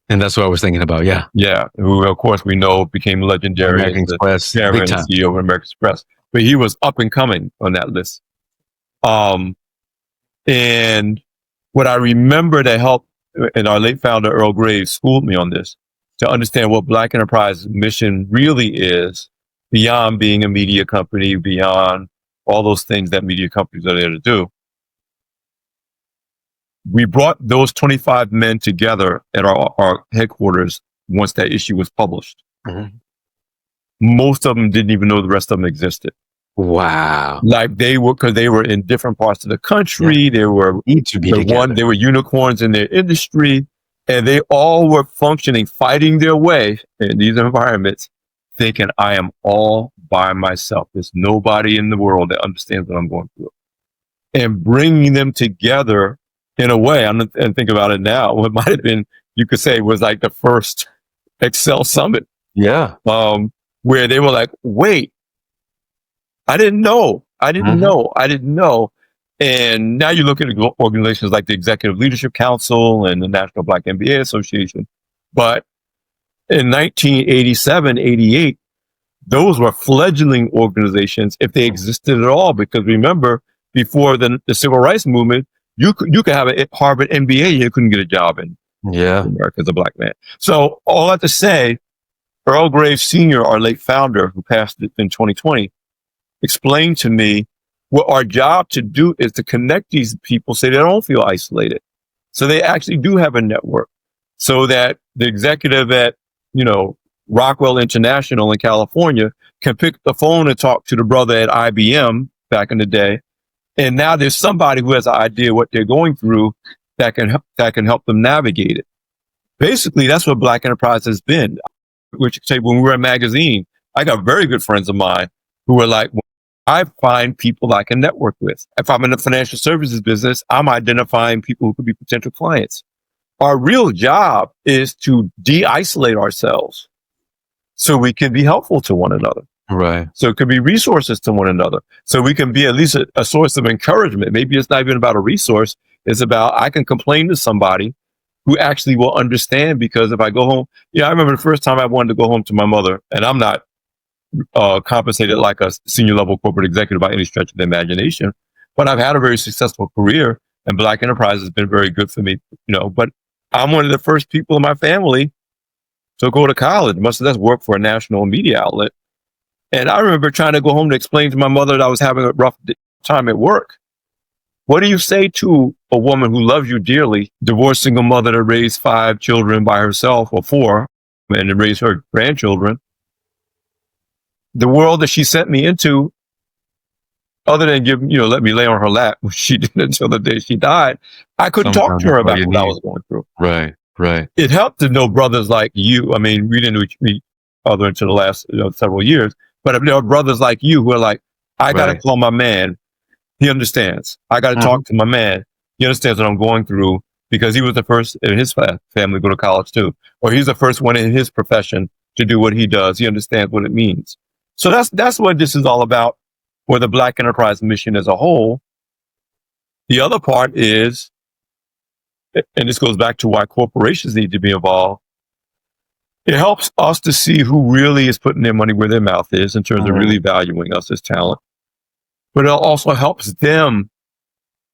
And that's what I was thinking about. Yeah. Yeah. Who, of course, we know became legendary American Express, chairman and CEO of American Express. But he was up and coming on that list. And what I remember that helped, and our late founder, Earl Graves, schooled me on this, to understand what Black Enterprise's mission really is, beyond being a media company, beyond all those things that media companies are there to do. We brought those 25 men together at our headquarters once that issue was published. Mhm. Most of them didn't even know the rest of them existed. Wow. Like because they were in different parts of the country. Yeah. They were Need to be together. they were unicorns in their industry, and they all were functioning, fighting their way in these environments, thinking, I am all by myself. There's nobody in the world that understands what I'm going through. And bringing them together in a way, and think about it now, what might have been, you could say, was like the first Excel summit. Yeah. Where they were like, wait, I didn't know. And now you look at organizations like the Executive Leadership Council and the National Black MBA Association. But in 1987, 88, those were fledgling organizations, if they existed at all. Because remember, before the civil rights movement, you could have a Harvard MBA, you couldn't get a job in America as a black man. So all that to say, Earl Graves Sr., our late founder, who passed in 2020, explained to me what our job to do is to connect these people so they don't feel isolated. So they actually do have a network, so that the executive at, Rockwell International in California can pick the phone and talk to the brother at IBM back in the day. And now there's somebody who has an idea what they're going through that can help them navigate it. Basically, that's what Black Enterprise has been. Which say when we were a magazine, I got very good friends of mine who were like, I find people I can network with. If I'm in the financial services business, I'm identifying people who could be potential clients. Our real job is to de-isolate ourselves so we can be helpful to one another. Right. So it could be resources to one another. So we can be at least a source of encouragement. Maybe it's not even about a resource. It's about, I can complain to somebody who actually will understand, because if I go home, I remember the first time I wanted to go home to my mother, and I'm not compensated like a senior level corporate executive by any stretch of the imagination, but I've had a very successful career, and Black Enterprise has been very good for me, but I'm one of the first people in my family to go to college, much less work for a national media outlet. And I remember trying to go home to explain to my mother that I was having a rough time at work. What do you say to a woman who loves you dearly, divorced single mother that raised 5 children by herself, or 4, and then raised her grandchildren? The world that she sent me into, other than let me lay on her lap, which she did until the day she died, I couldn't talk to her about what I was going through. Right. It helped to know brothers like you. I mean, we didn't know each other until the last several years, but there are brothers like you who are like, I got to call my man. He understands. I got to talk to my man. He understands what I'm going through, because he was the first in his family to go to college too, or he's the first one in his profession to do what he does. He understands what it means. So that's what this is all about for the Black Enterprise mission as a whole. The other part is, and this goes back to why corporations need to be involved, it helps us to see who really is putting their money where their mouth is in terms of really valuing us as talent. But it also helps them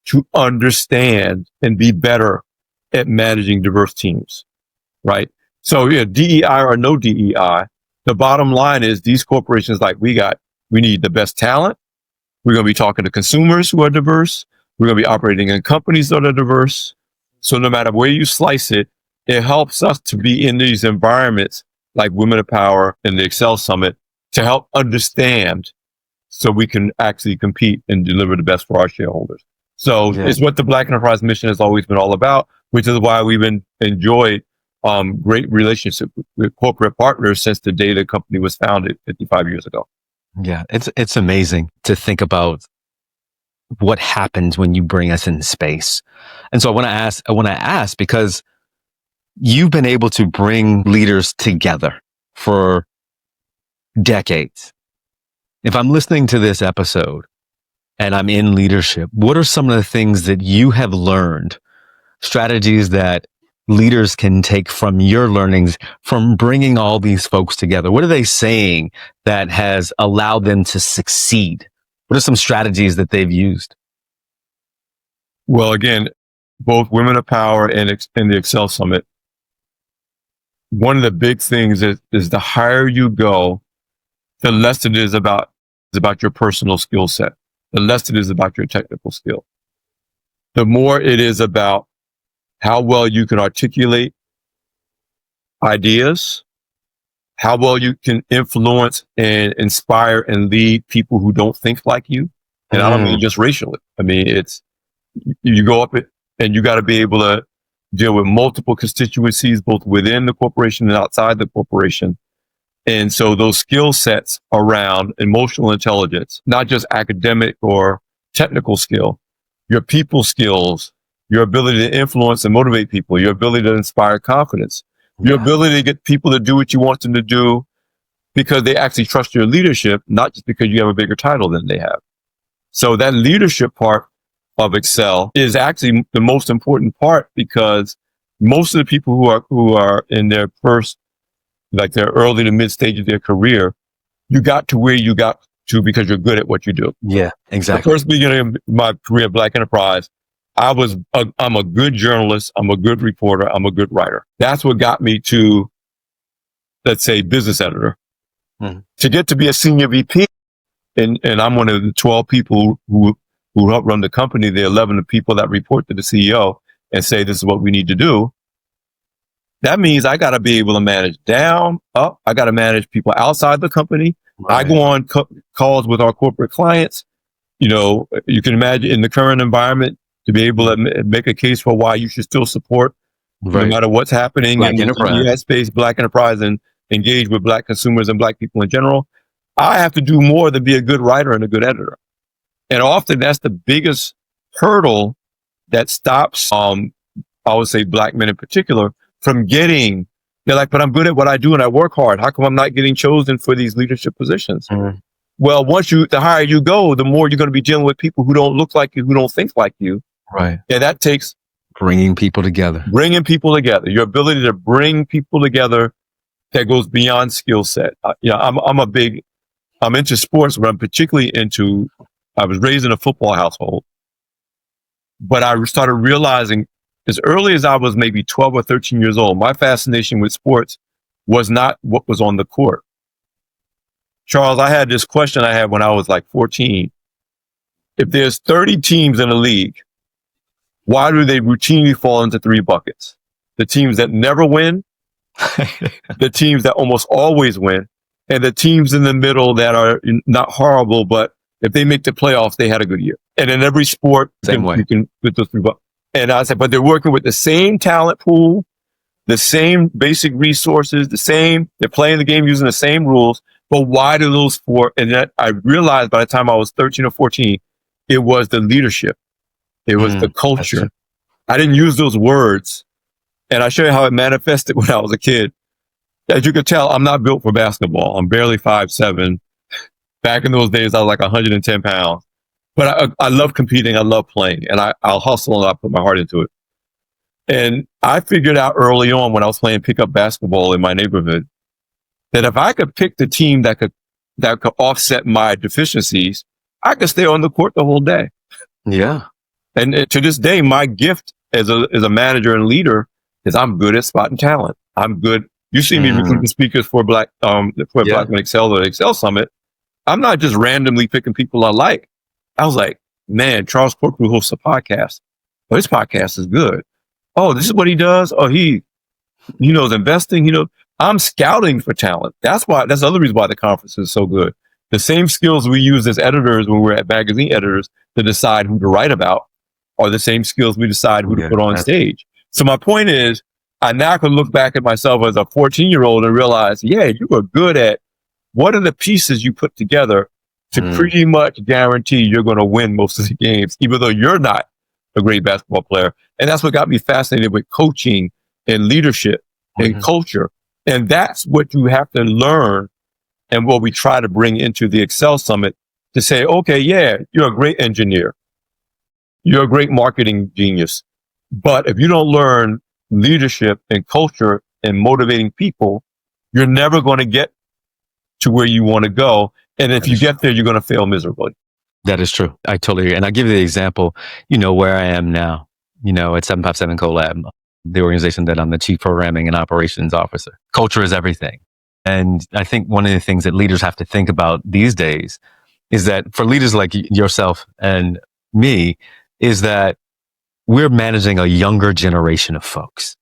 to understand and be better at managing diverse teams, right? So DEI or no DEI, the bottom line is these corporations we need the best talent. We're going to be talking to consumers who are diverse. We're going to be operating in companies that are diverse. So no matter where you slice it, it helps us to be in these environments like Women of Power and the Excel Summit to help understand, so we can actually compete and deliver the best for our shareholders. So it's what the Black Enterprise mission has always been all about, which is why we've enjoyed great relationship with corporate partners since the day the company was founded 55 years ago. Yeah, it's amazing to think about what happens when you bring us in space. And so I want to ask because you've been able to bring leaders together for decades. If I'm listening to this episode and I'm in leadership, what are some of the things that you have learned, strategies that leaders can take from your learnings from bringing all these folks together? What are they saying that has allowed them to succeed? What are some strategies that they've used? Well, again, both Women of Power and the Excel Summit, one of the big things is the higher you go, the less it is about your personal skill set, the less it is about your technical skill. The more it is about how well you can articulate ideas, how well you can influence and inspire and lead people who don't think like you. And I don't mean just racially. I mean, you go up and you got to be able to deal with multiple constituencies, both within the corporation and outside the corporation. And so those skill sets around emotional intelligence, not just academic or technical skill, your people skills, your ability to influence and motivate people, your ability to inspire confidence, your ability to get people to do what you want them to do because they actually trust your leadership, not just because you have a bigger title than they have. So that leadership part of Excel is actually the most important part, because most of the people who are in their first, like their early to mid stage of their career, you got to where you got to because you're good at what you do. Yeah, exactly. The first beginning of my career at Black Enterprise, I'm a good journalist. I'm a good reporter. I'm a good writer. That's what got me to, let's say, business editor. To get to be a senior VP, and I'm one of the 12 people who help run the company, the 11 people that report to the CEO and say, this is what we need to do. That means I got to be able to manage down, up. I got to manage people outside the company. Right. I go on calls with our corporate clients. You know, you can imagine in the current environment to be able to make a case for why you should still support, no matter what's happening in the US space, Black enterprise, and engage with Black consumers and Black people in general. I have to do more than be a good writer and a good editor. And often that's the biggest hurdle that stops, I would say Black men in particular, from getting, they're like, but I'm good at what I do and I work hard. How come I'm not getting chosen for these leadership positions? Well, the higher you go, the more you're going to be dealing with people who don't look like you, who don't think like you. Right. And that takes bringing people together. Your ability to bring people together that goes beyond skill set. I'm into sports, but I'm particularly I was raised in a football household, but I started realizing as early as I was maybe 12 or 13 years old, my fascination with sports was not what was on the court. Charles, I had this question I had when I was like 14. If there's 30 teams in a league, why do they routinely fall into three buckets? The teams that never win, the teams that almost always win, and the teams in the middle that are not horrible, but if they make the playoffs, they had a good year. And in every sport, you can with those three buckets. And I said, but they're working with the same talent pool, the same basic resources, they're playing the game using the same rules. But why do those four? And that I realized by the time I was 13 or 14, it was the leadership. It was the culture. I didn't use those words. And I show you how it manifested when I was a kid. As you could tell, I'm not built for basketball. I'm barely 5'7". Back in those days, I was like 110 pounds. But I love competing. I love playing. And I'll hustle and I'll put my heart into it. And I figured out early on when I was playing pickup basketball in my neighborhood that if I could pick the team that could offset my deficiencies, I could stay on the court the whole day. Yeah. And to this day, my gift as a manager and leader is I'm good at spotting talent. I'm good. You see me recruiting speakers for Black Men Excel or Excel Summit. I'm not just randomly picking people I like. I was like, man, Charles Corcoran hosts a podcast. Oh, his podcast is good. Oh, this is what he does. Oh, he knows investing. I'm scouting for talent. That's the other reason why the conference is so good. The same skills we use as editors when we're at magazine editors to decide who to write about are the same skills we decide who to put on stage. So my point is, I now can look back at myself as a 14-year-old and realize, yeah, you were good at what are the pieces you put together to pretty much guarantee you're going to win most of the games, even though you're not a great basketball player. And that's what got me fascinated with coaching and leadership and culture. And that's what you have to learn and what we try to bring into the Excel Summit to say, okay, yeah, you're a great engineer. You're a great marketing genius. But if you don't learn leadership and culture and motivating people, you're never going to get to where you want to go. And if you get there, you're going to fail miserably. That is true. I totally agree. And I'll give you the example, where I am now, at 757 Collab, the organization that I'm the chief programming and operations officer. Culture is everything. And I think one of the things that leaders have to think about these days is that for leaders like yourself and me, is that we're managing a younger generation of folks.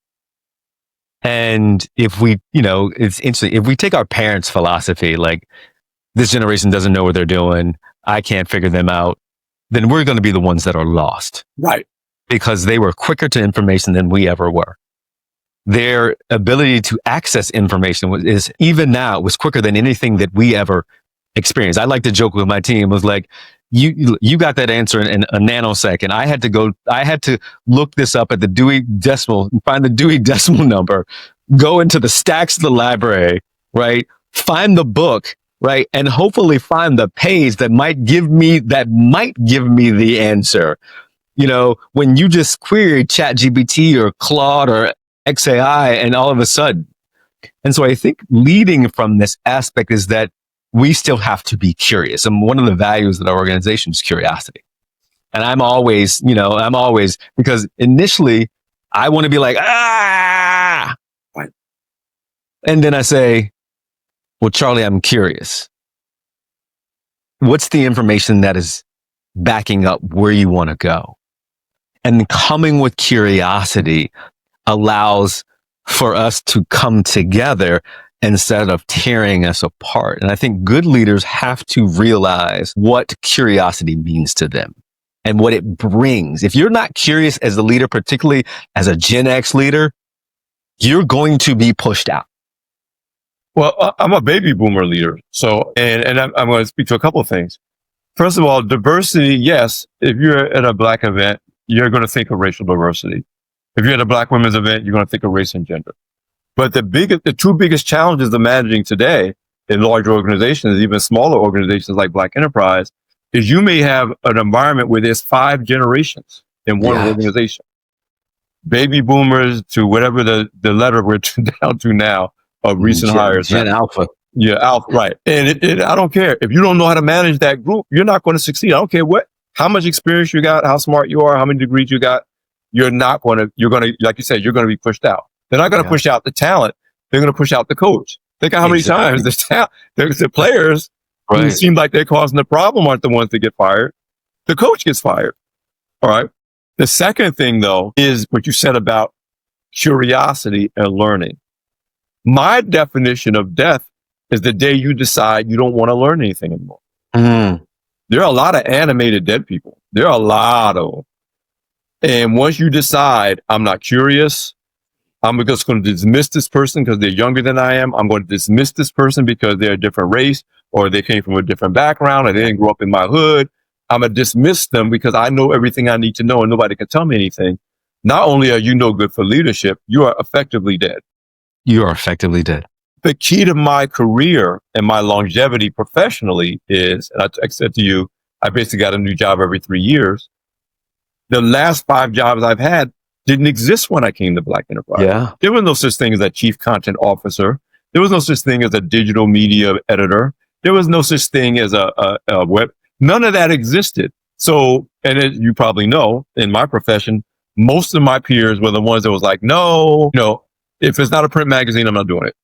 And if we, it's interesting. If we take our parents' philosophy, like this generation doesn't know what they're doing, I can't figure them out, then we're going to be the ones that are lost. Right. Because they were quicker to information than we ever were. Their ability to access information was quicker than anything that we ever experienced. I like to joke with my team, was like, you got that answer in a nanosecond. I had to look this up at the Dewey Decimal and find the Dewey Decimal number, go into the stacks of the library, right? Find the book, right? And hopefully find the page that might give me the answer. When you just query ChatGPT or Claude or XAI and all of a sudden. And so I think leading from this aspect is that we still have to be curious. And one of the values of our organization is curiosity. And I'm always, because initially I want to be like, right. And then I say, well, Charlie, I'm curious. What's the information that is backing up where you want to go? And coming with curiosity allows for us to come together instead of tearing us apart. And I think good leaders have to realize what curiosity means to them and what it brings. If you're not curious as a leader, particularly as a Gen X leader, you're going to be pushed out. Well, I'm a baby boomer leader. So, and I'm going to speak to a couple of things. First of all, diversity. Yes. If you're at a Black event, you're going to think of racial diversity. If you're at a Black women's event, you're going to think of race and gender. But the two biggest challenges of managing today in larger organizations, even smaller organizations like Black Enterprise, is you may have an environment where there's 5 generations in one organization. Baby boomers to whatever the letter we're down to now of recent hires. Gen Alpha. Yeah, Alpha, right. And I don't care. If you don't know how to manage that group, you're not going to succeed. I don't care how much experience you got, how smart you are, how many degrees you got. You're going to, like you said, you're going to be pushed out. They're not going to push out the talent. They're going to push out the coach. Think of how many times the players who seem like they're causing the problem aren't the ones that get fired. The coach gets fired. All right. The second thing, though, is what you said about curiosity and learning. My definition of death is the day you decide you don't want to learn anything anymore. There are a lot of animated dead people. There are a lot of them. And once you decide, I'm not curious, I'm just going to dismiss this person because they're younger than I am. I'm going to dismiss this person because they're a different race or they came from a different background or they didn't grow up in my hood. I'm going to dismiss them because I know everything I need to know and nobody can tell me anything. Not only are you no good for leadership, you are effectively dead. You are effectively dead. The key to my career and my longevity professionally is, and I said to you, I basically got a new job every 3 years. The last 5 jobs I've had didn't exist when I came to Black Enterprise. Yeah. There was no such thing as a chief content officer. There was no such thing as a digital media editor. There was no such thing as a web. None of that existed. So, and as you probably know, in my profession, most of my peers were the ones that was like, no, if it's not a print magazine, I'm not doing it.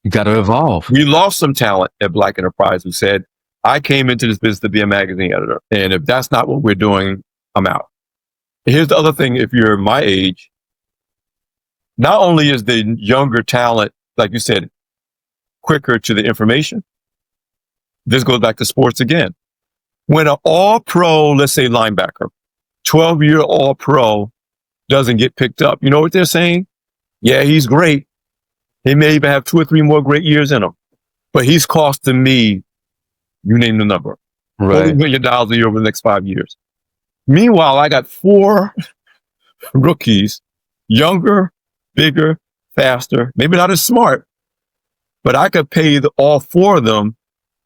You got to evolve. We lost some talent at Black Enterprise who said, I came into this business to be a magazine editor. And if that's not what we're doing, I'm out. Here's the other thing. If you're my age, not only is the younger talent, like you said, quicker to the information, this goes back to sports again. When an all-pro, let's say linebacker, 12-year all-pro doesn't get picked up, you know what they're saying? Yeah, he's great. He may even have 2 or 3 more great years in him, but he's costing me, you name the number, right, $40 million a year over the next 5 years. Meanwhile, I got 4 rookies, younger, bigger, faster, maybe not as smart, but I could pay all 4 of them.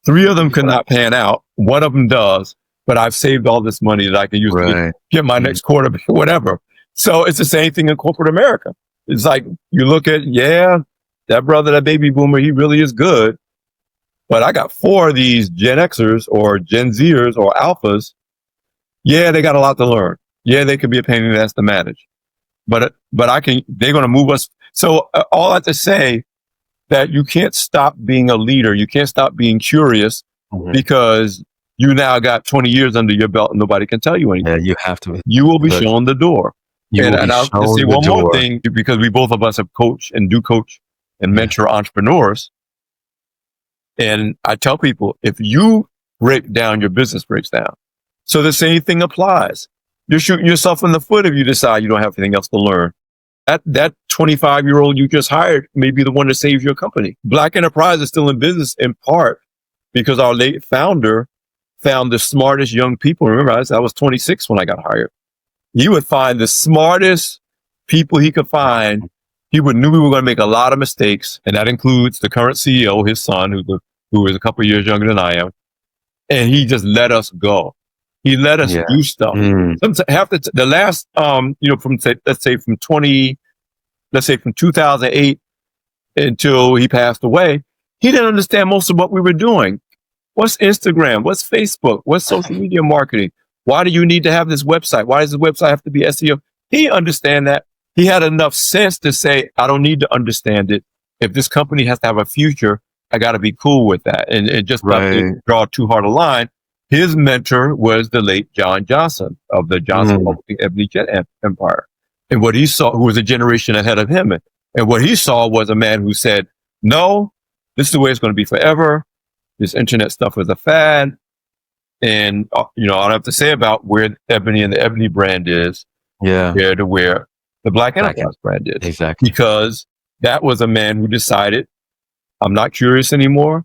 3 of them could not pan out. 1 of them does, but I've saved all this money that I can use to get my next quarterback, whatever. So it's the same thing in corporate America. It's like you look at, that brother, that baby boomer, he really is good. But I got 4 of these Gen Xers or Gen Zers or Alphas. Yeah, they got a lot to learn. Yeah, they could be a pain in the ass to manage. But they're going to move us. So all that to say that you can't stop being a leader. You can't stop being curious because you now got 20 years under your belt and nobody can tell you anything. Yeah, you have to. You will be shown the door. And I'll just say one more thing, because we both of us have coached and do coach and mentor entrepreneurs. And I tell people, if you break down, your business breaks down. So the same thing applies. You're shooting yourself in the foot if you decide you don't have anything else to learn. That 25-year-old you just hired may be the one that saves your company. Black Enterprise is still in business in part because our late founder found the smartest young people. Remember, I was 26 when I got hired. He would find the smartest people he could find. Knew we were going to make a lot of mistakes, and that includes the current CEO, his son, who is a couple of years younger than I am. And he just let us go. He let us do stuff. The last, from 2008 until he passed away, he didn't understand most of what we were doing. What's Instagram? What's Facebook? What's social media marketing? Why do you need to have this website? Why does the website have to be SEO? He understand that. He had enough sense to say, I don't need to understand it. If this company has to have a future, I got to be cool with that. And just not to draw too hard a line. His mentor was the late John Johnson of the Johnson Ebony Jet Empire. And what he saw, who was a generation ahead of him. And what he saw was a man who said, no, this is the way it's going to be forever. This internet stuff is a fad. And, I don't have to say about where Ebony and the Ebony brand is compared to where the Black Enterprise brand is. Exactly. Because that was a man who decided, I'm not curious anymore.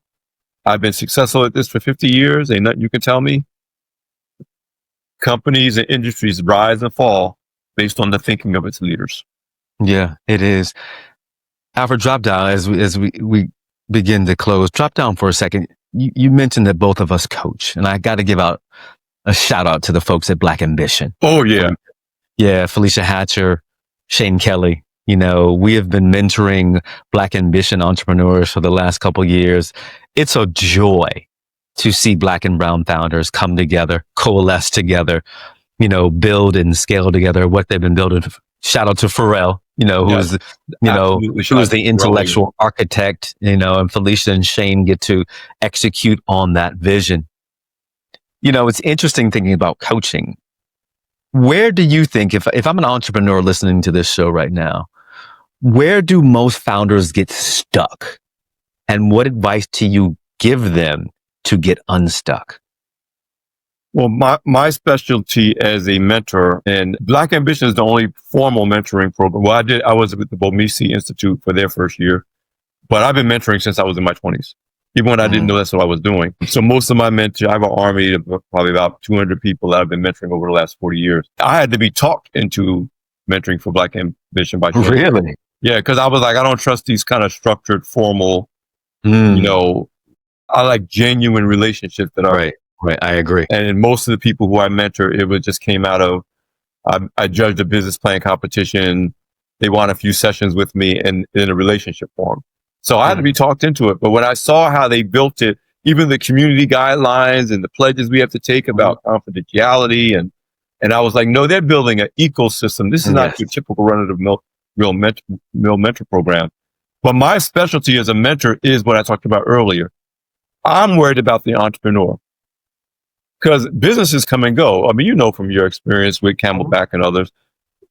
I've been successful at this for 50 years. Ain't nothing you can tell me. Companies and industries rise and fall based on the thinking of its leaders. Yeah, it is. Alfred, drop down as we begin to close. Drop down for a second. You mentioned that both of us coach, and I got to give out a shout out to the folks at Black Ambition. Oh, yeah. Yeah, Felicia Hatcher, Shane Kelly. We have been mentoring Black Ambition entrepreneurs for the last couple of years. It's a joy to see Black and Brown founders come together, coalesce together, build and scale together what they've been building. Shout out to Pharrell, who's the intellectual architect, and Felicia and Shane get to execute on that vision. It's interesting thinking about coaching. Where do you think, if I'm an entrepreneur listening to this show right now, where do most founders get stuck? And what advice do you give them to get unstuck? Well, my specialty as a mentor, and Black Ambition is the only formal mentoring program. Well, I was with the Bomisi Institute for their first year, but I've been mentoring since I was in my 20s, even when I didn't know that's what I was doing. So most of my mentors, I have an army of probably about 200 people that I've been mentoring over the last 40 years. I had to be talked into mentoring for Black Ambition by Really? Yeah, because I was like, I don't trust these kind of structured, formal, I like genuine relationships that are Right, I agree. And most of the people who I mentor, it just came out of, I judged a business plan competition. They want a few sessions with me and in a relationship form. So I had to be talked into it. But when I saw how they built it, even the community guidelines and the pledges we have to take about confidentiality, and I was like, no, they're building an ecosystem. This is not your typical run-of-the-mill mentor program. But my specialty as a mentor is what I talked about earlier. I'm worried about the entrepreneur. Because businesses come and go. I mean, from your experience with Camelback and others,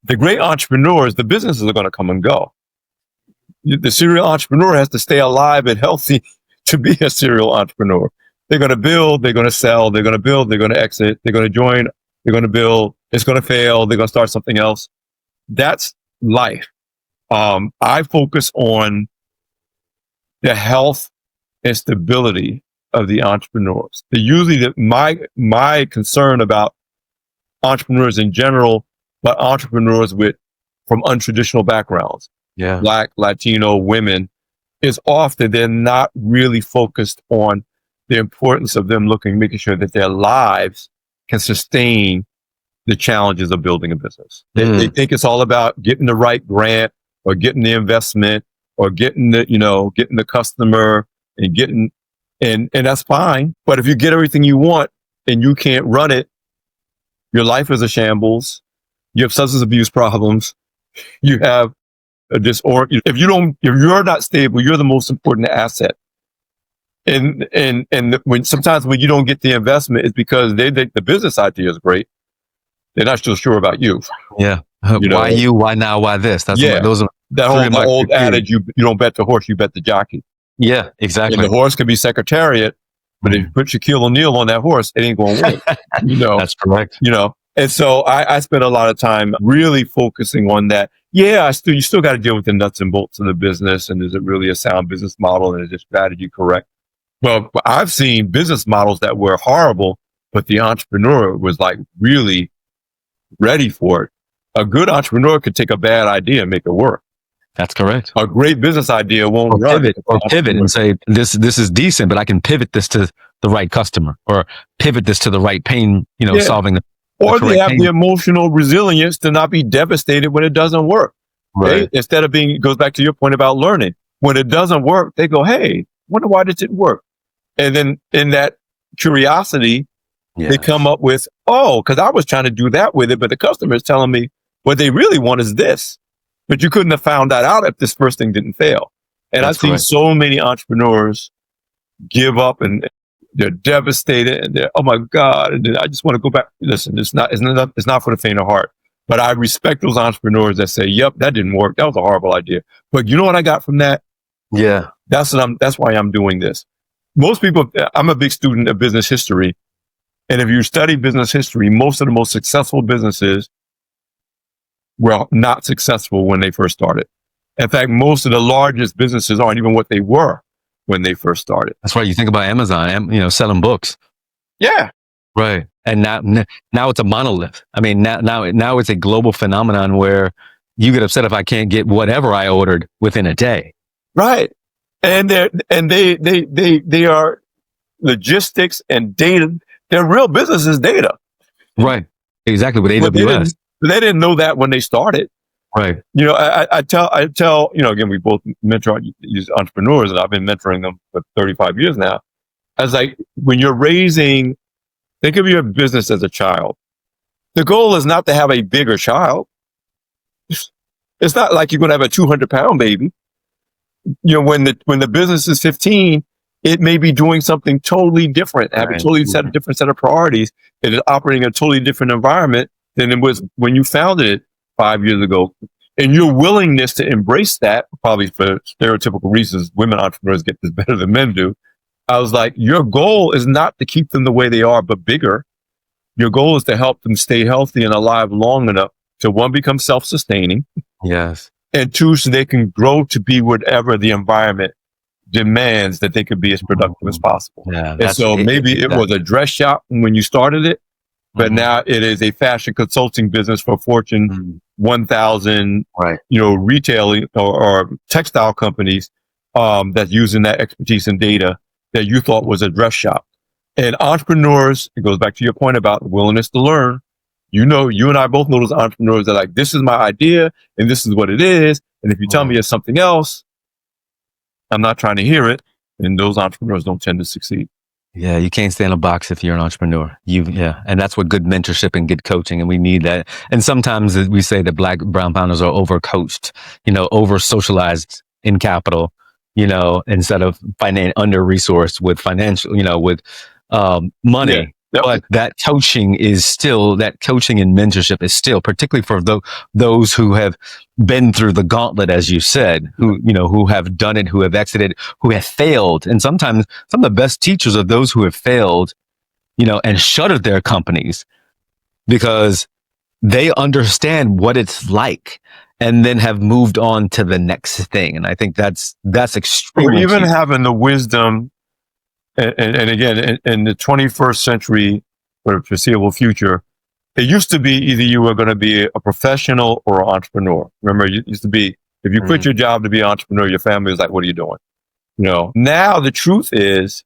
the great entrepreneurs, the businesses are going to come and go. The serial entrepreneur has to stay alive and healthy to be a serial entrepreneur. They're going to build, they're going to sell, they're going to build, they're going to exit, they're going to join, they're going to build, it's going to fail, they're going to start something else. That's life. I focus on the health and stability of the entrepreneurs. Usually my concern about entrepreneurs in general, but entrepreneurs from untraditional backgrounds, Black, Latino, women, is often they're not really focused on the importance of them making sure that their lives can sustain the challenges of building a business. They think it's all about getting the right grant or getting the investment or getting the customer and that's fine. But if you get everything you want and you can't run it, your life is a shambles. You have substance abuse problems. You have a disorder. If you're not stable, you're the most important asset when sometimes when you don't get the investment, it's because they think the business idea is great. They're not still sure about you. Yeah. You know? Why you? Why now? Why this? Those are that whole old adage: you don't bet the horse, you bet the jockey. Yeah, exactly. And the horse can be Secretariat, but if you put Shaquille O'Neal on that horse, it ain't going to win. That's correct. And so I spent a lot of time really focusing on that. Yeah, you still got to deal with the nuts and bolts of the business, and is it really a sound business model, and is the strategy correct? Well, I've seen business models that were horrible, but the entrepreneur was like really ready for it. A good entrepreneur could take a bad idea and make it work. That's correct. A great business idea won't pivot and say, this is decent, but I can pivot this to the right customer, or pivot this to the right pain, solving or they have the emotional resilience to not be devastated when it doesn't work. Right. Instead of goes back to your point about learning. When it doesn't work, they go, hey, wonder why this didn't work. And then in that curiosity, they come up with, because I was trying to do that with it, but the customer is telling me what they really want is this. But you couldn't have found that out if this first thing didn't fail. And I've seen so many entrepreneurs give up and they're devastated and they're, oh my God, and I just want to go back. Listen, it's not for the faint of heart. But I respect those entrepreneurs that say, yep, that didn't work. That was a horrible idea. But you know what I got from that? Yeah. That's why I'm doing this. Most people, I'm a big student of business history. And if you study business history, most of the most successful businesses were not successful when they first started. In fact, most of the largest businesses aren't even what they were when they first started. That's right. You think about Amazon, selling books. Yeah. Right. And now it's a monolith. I mean, now it's a global phenomenon where you get upset if I can't get whatever I ordered within a day. Right. And they are logistics and data. Their real business is data. Right. Exactly. With AWS. They didn't know that when they started. Right. I tell, again, we both mentor these entrepreneurs, and I've been mentoring them for 35 years now. I was like, when you're think of your business as a child. The goal is not to have a bigger child. It's not like you're going to have a 200-pound baby. When the business is 15, it may be doing something totally different, having a different set of priorities. It is operating in a totally different environment than it was when you founded it 5 years ago. And your willingness to embrace that, probably for stereotypical reasons, women entrepreneurs get this better than men do. I was like, your goal is not to keep them the way they are, but bigger. Your goal is to help them stay healthy and alive long enough to, one, become self-sustaining. Yes. And two, so they can grow to be whatever the environment demands, that they could be as productive as possible. Yeah, and so maybe it was a dress shop when you started it, but now it is a fashion consulting business for Fortune 1000, retailing or textile companies that's using that expertise and data that you thought was a dress shop. And entrepreneurs, it goes back to your point about the willingness to learn. You and I both know those entrepreneurs that are like, this is my idea and this is what it is. And if you tell me it's something else, I'm not trying to hear it. And those entrepreneurs don't tend to succeed. Yeah, you can't stay in a box if you're an entrepreneur. And that's what good mentorship and good coaching, and we need that. And sometimes we say that brown founders are overcoached, over socialized in capital, instead of under-resourced with financial, with money. Yeah. But that coaching and mentorship is still, particularly for those who have been through the gauntlet, as you said, who have done it, who have exited, who have failed. And sometimes some of the best teachers are those who have failed, and shuttered their companies because they understand what it's like and then have moved on to the next thing. And I think that's extremely even key. Having the wisdom. And again, in the 21st century or foreseeable future, it used to be either you were going to be a professional or an entrepreneur. Remember, it used to be, if you quit your job to be an entrepreneur, your family was like, what are you doing? Now the truth is,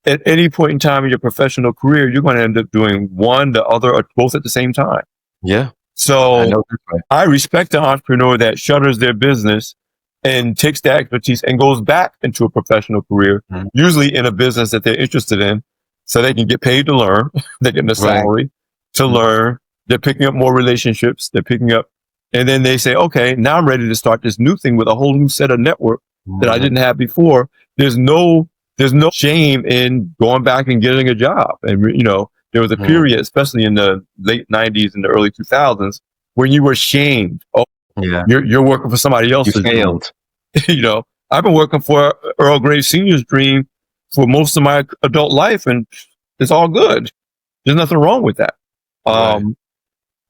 at any point in time in your professional career, you're going to end up doing one, the other, or both at the same time. Yeah. So I respect the entrepreneur that shutters their business and takes that expertise and goes back into a professional career, usually in a business that they're interested in, so they can get paid to learn. They're getting a salary to learn. They're picking up more relationships. And then they say, okay, now I'm ready to start this new thing with a whole new set of network that I didn't have before. There's no there's no shame in going back and getting a job. And, there was a period, especially in the late 90s and the early 2000s, when you were shamed. Oh, Yeah. you're working for somebody else's You dream. failed. I've been working for Earl Grey Sr.'s dream for most of my adult life, and it's all good. There's nothing wrong with that. Right.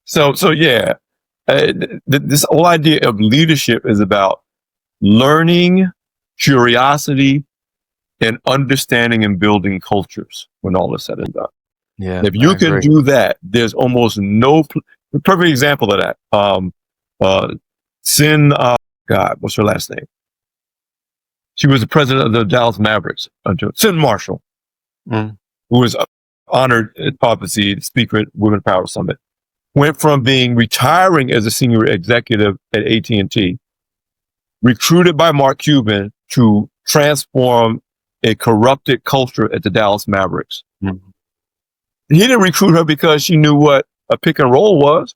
So yeah, this whole idea of leadership is about learning, curiosity, and understanding and building cultures when all is said and done. Yeah. And if you can do that, there's almost no perfect example of that. Sin, God, what's her last name? She was the president of the Dallas Mavericks, Sin Marshall, who was honored at the speaker at Women Power Summit. Went from retiring as a senior executive at AT&T, recruited by Mark Cuban to transform a corrupted culture at the Dallas Mavericks. He didn't recruit her because she knew what a pick and roll was.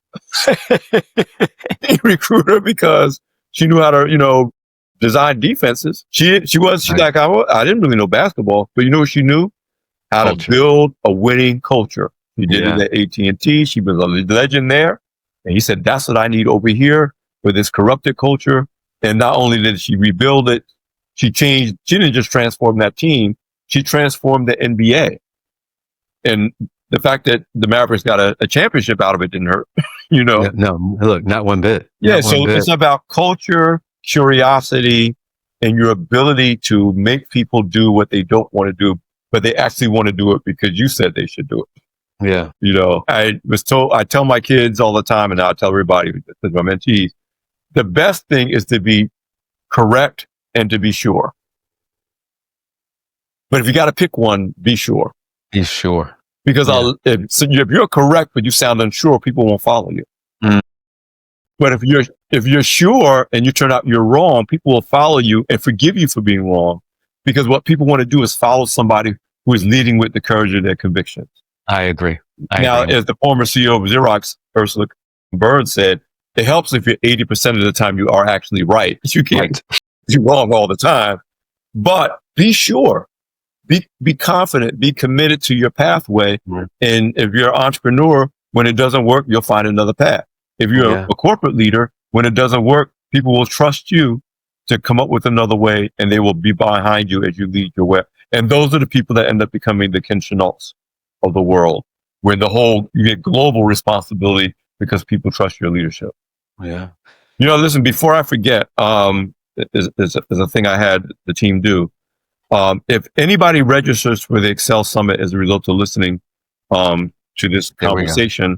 He recruited her because she knew how to, design defenses. She's like, I didn't really know basketball, but you know what she knew? How to build a winning culture. She did it at AT&T. She was a legend there. And he said, that's what I need over here for this corrupted culture. And not only did she rebuild it, she didn't just transform that team, she transformed the NBA. And the fact that the Mavericks got a championship out of it didn't hurt, No, look, not one bit. It's about culture, curiosity, and your ability to make people do what they don't want to do, but they actually want to do it because you said they should do it. Yeah. I tell my kids all the time, and I tell everybody, my mentees, the best thing is to be correct and to be sure. But if you got to pick one, be sure. Be sure. Because if you're correct, but you sound unsure, people won't follow you. But if you're sure and you turn out you're wrong, people will follow you and forgive you for being wrong. Because what people want to do is follow somebody who is leading with the courage of their convictions. I agree. As the former CEO of Xerox, Ursula Burns said, it helps if you're 80% of the time you are actually right. You can't be wrong all the time. But be sure. Be confident, be committed to your pathway. And if you're an entrepreneur, when it doesn't work, you'll find another path. If you're a corporate leader, when it doesn't work, people will trust you to come up with another way, and they will be behind you as you lead your way. And those are the people that end up becoming the Ken Chenaults of the world, where you get global responsibility because people trust your leadership. Yeah. Listen, before I forget, there's a thing I had the team do. If anybody registers for the Excel Summit as a result of listening to this conversation,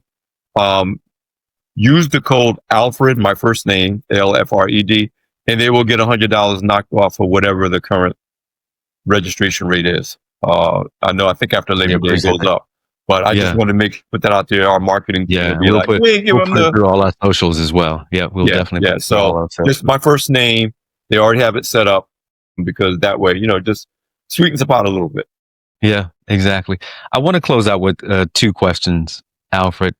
use the code Alfred, my first name, ALFRED, and they will get $100 knocked off for whatever the current registration rate is. I think after Labor Day goes up, but I just want to put that out there. Our marketing team will be we'll put through all our socials as well. Yeah, we'll definitely. Yeah, so this is my first name. They already have it set up because that way, just sweetens the pot a little bit. Yeah, exactly. I want to close out with two questions, Alfred.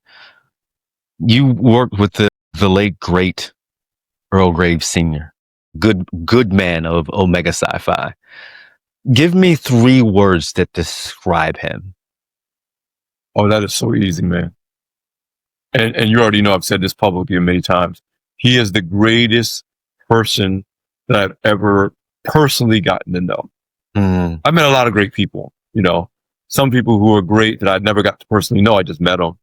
You worked with the late great Earl Grey Sr., good man of Omega Sci-Fi. Give me 3 words that describe him. Oh, that is so easy, man. And you already know I've said this publicly many times. He is the greatest person that I've ever personally gotten to know. I've met a lot of great people, some people who are great that I never got to personally know. I just met them.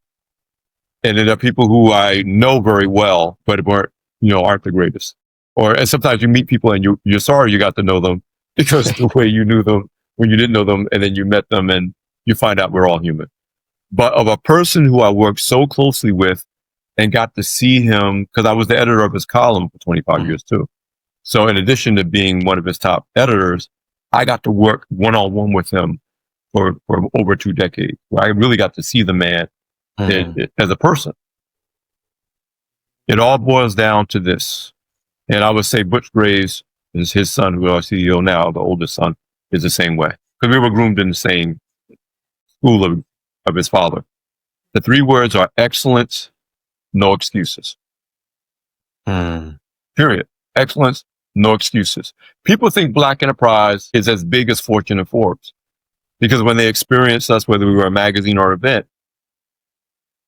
And then there are people who I know very well, but aren't the greatest. And sometimes you meet people and you're sorry you got to know them because the way you knew them when you didn't know them, and then you met them and you find out we're all human. But of a person who I worked so closely with and got to see him, because I was the editor of his column for 25 years too. So in addition to being one of his top editors, I got to work one-on-one with him for over 2 decades, where I really got to see the man as a person. It all boils down to this. And I would say Butch Graves is his son, who is our CEO now, the oldest son, is the same way. Because we were groomed in the same school of his father. The 3 words are excellence, no excuses. Period. Excellence, no excuses. People think Black Enterprise is as big as Fortune and Forbes because when they experience us, whether we were a magazine or event,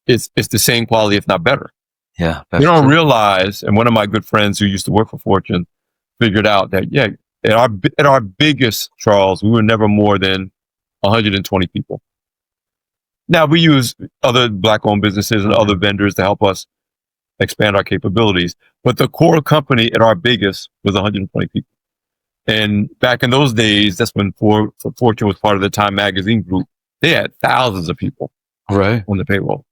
it's the same quality, if not better. Yeah. They don't realize, and one of my good friends who used to work for Fortune figured out that, yeah, at our biggest, Charles, we were never more than 120 people. Now, we use other Black-owned businesses and other vendors to help us expand our capabilities. But the core company at our biggest was 120 people. And back in those days, that's when Fortune was part of the Time Magazine group. They had thousands of people on the payroll.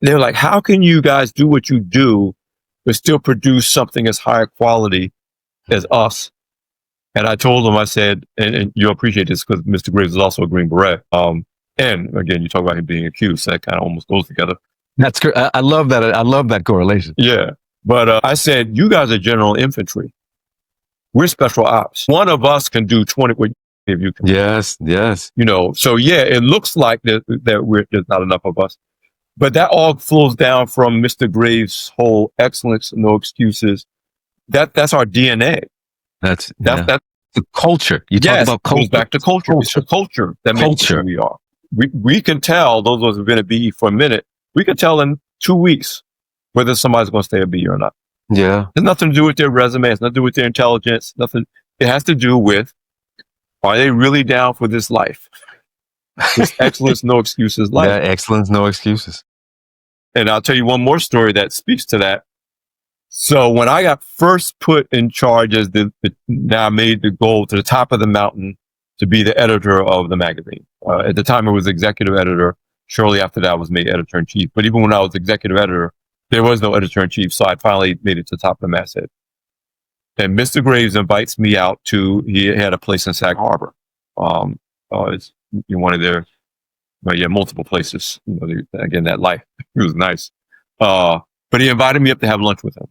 They're like, how can you guys do what you do, but still produce something as high quality as us? And I told them, I said, and you'll appreciate this because Mr. Graves is also a Green Beret. And again, you talk about him being accused, so that kind of almost goes together. That's good. I love that. I love that correlation. Yeah. But I said, you guys are general infantry. We're special ops. One of us can do 20 if you can. Yes. You know, so yeah, it looks like that there's not enough of us. But that all flows down from Mr. Graves' whole excellence, no excuses. That's our DNA. That's the culture. You talk about culture. Goes back to culture. It's the culture that makes who we are. We can tell, those of us who've been at BE for a minute, we can tell in 2 weeks whether somebody's going to stay at BE or not. Yeah. It has nothing to do with their resume. It's nothing to do with their intelligence. Nothing. It has to do with, are they really down for this life? This excellence, no excuses life. Yeah, excellence, no excuses. And I'll tell you one more story that speaks to that. So when I got first put in charge as now I made the goal to the top of the mountain to be the editor of the magazine. At the time, it was executive editor. Shortly after that, I was made editor-in-chief. But even when I was executive editor, there was no editor-in-chief. So I finally made it to the top of the masthead. And Mr. Graves invites me out he had a place in Sag Harbor. It's one of their, multiple places. You know, again, that life, it was nice. But he invited me up to have lunch with him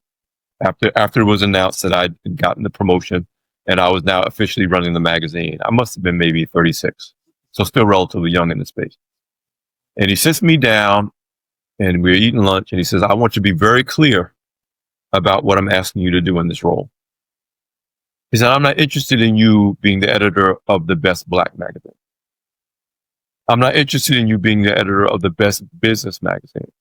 after it was announced that I'd gotten the promotion and I was now officially running the magazine. I must have been maybe 36. So still relatively young in the space. And he sits me down and we're eating lunch and he says, I want you to be very clear about what I'm asking you to do in this role. He said, I'm not interested in you being the editor of the best Black magazine. I'm not interested in you being the editor of the best business magazine.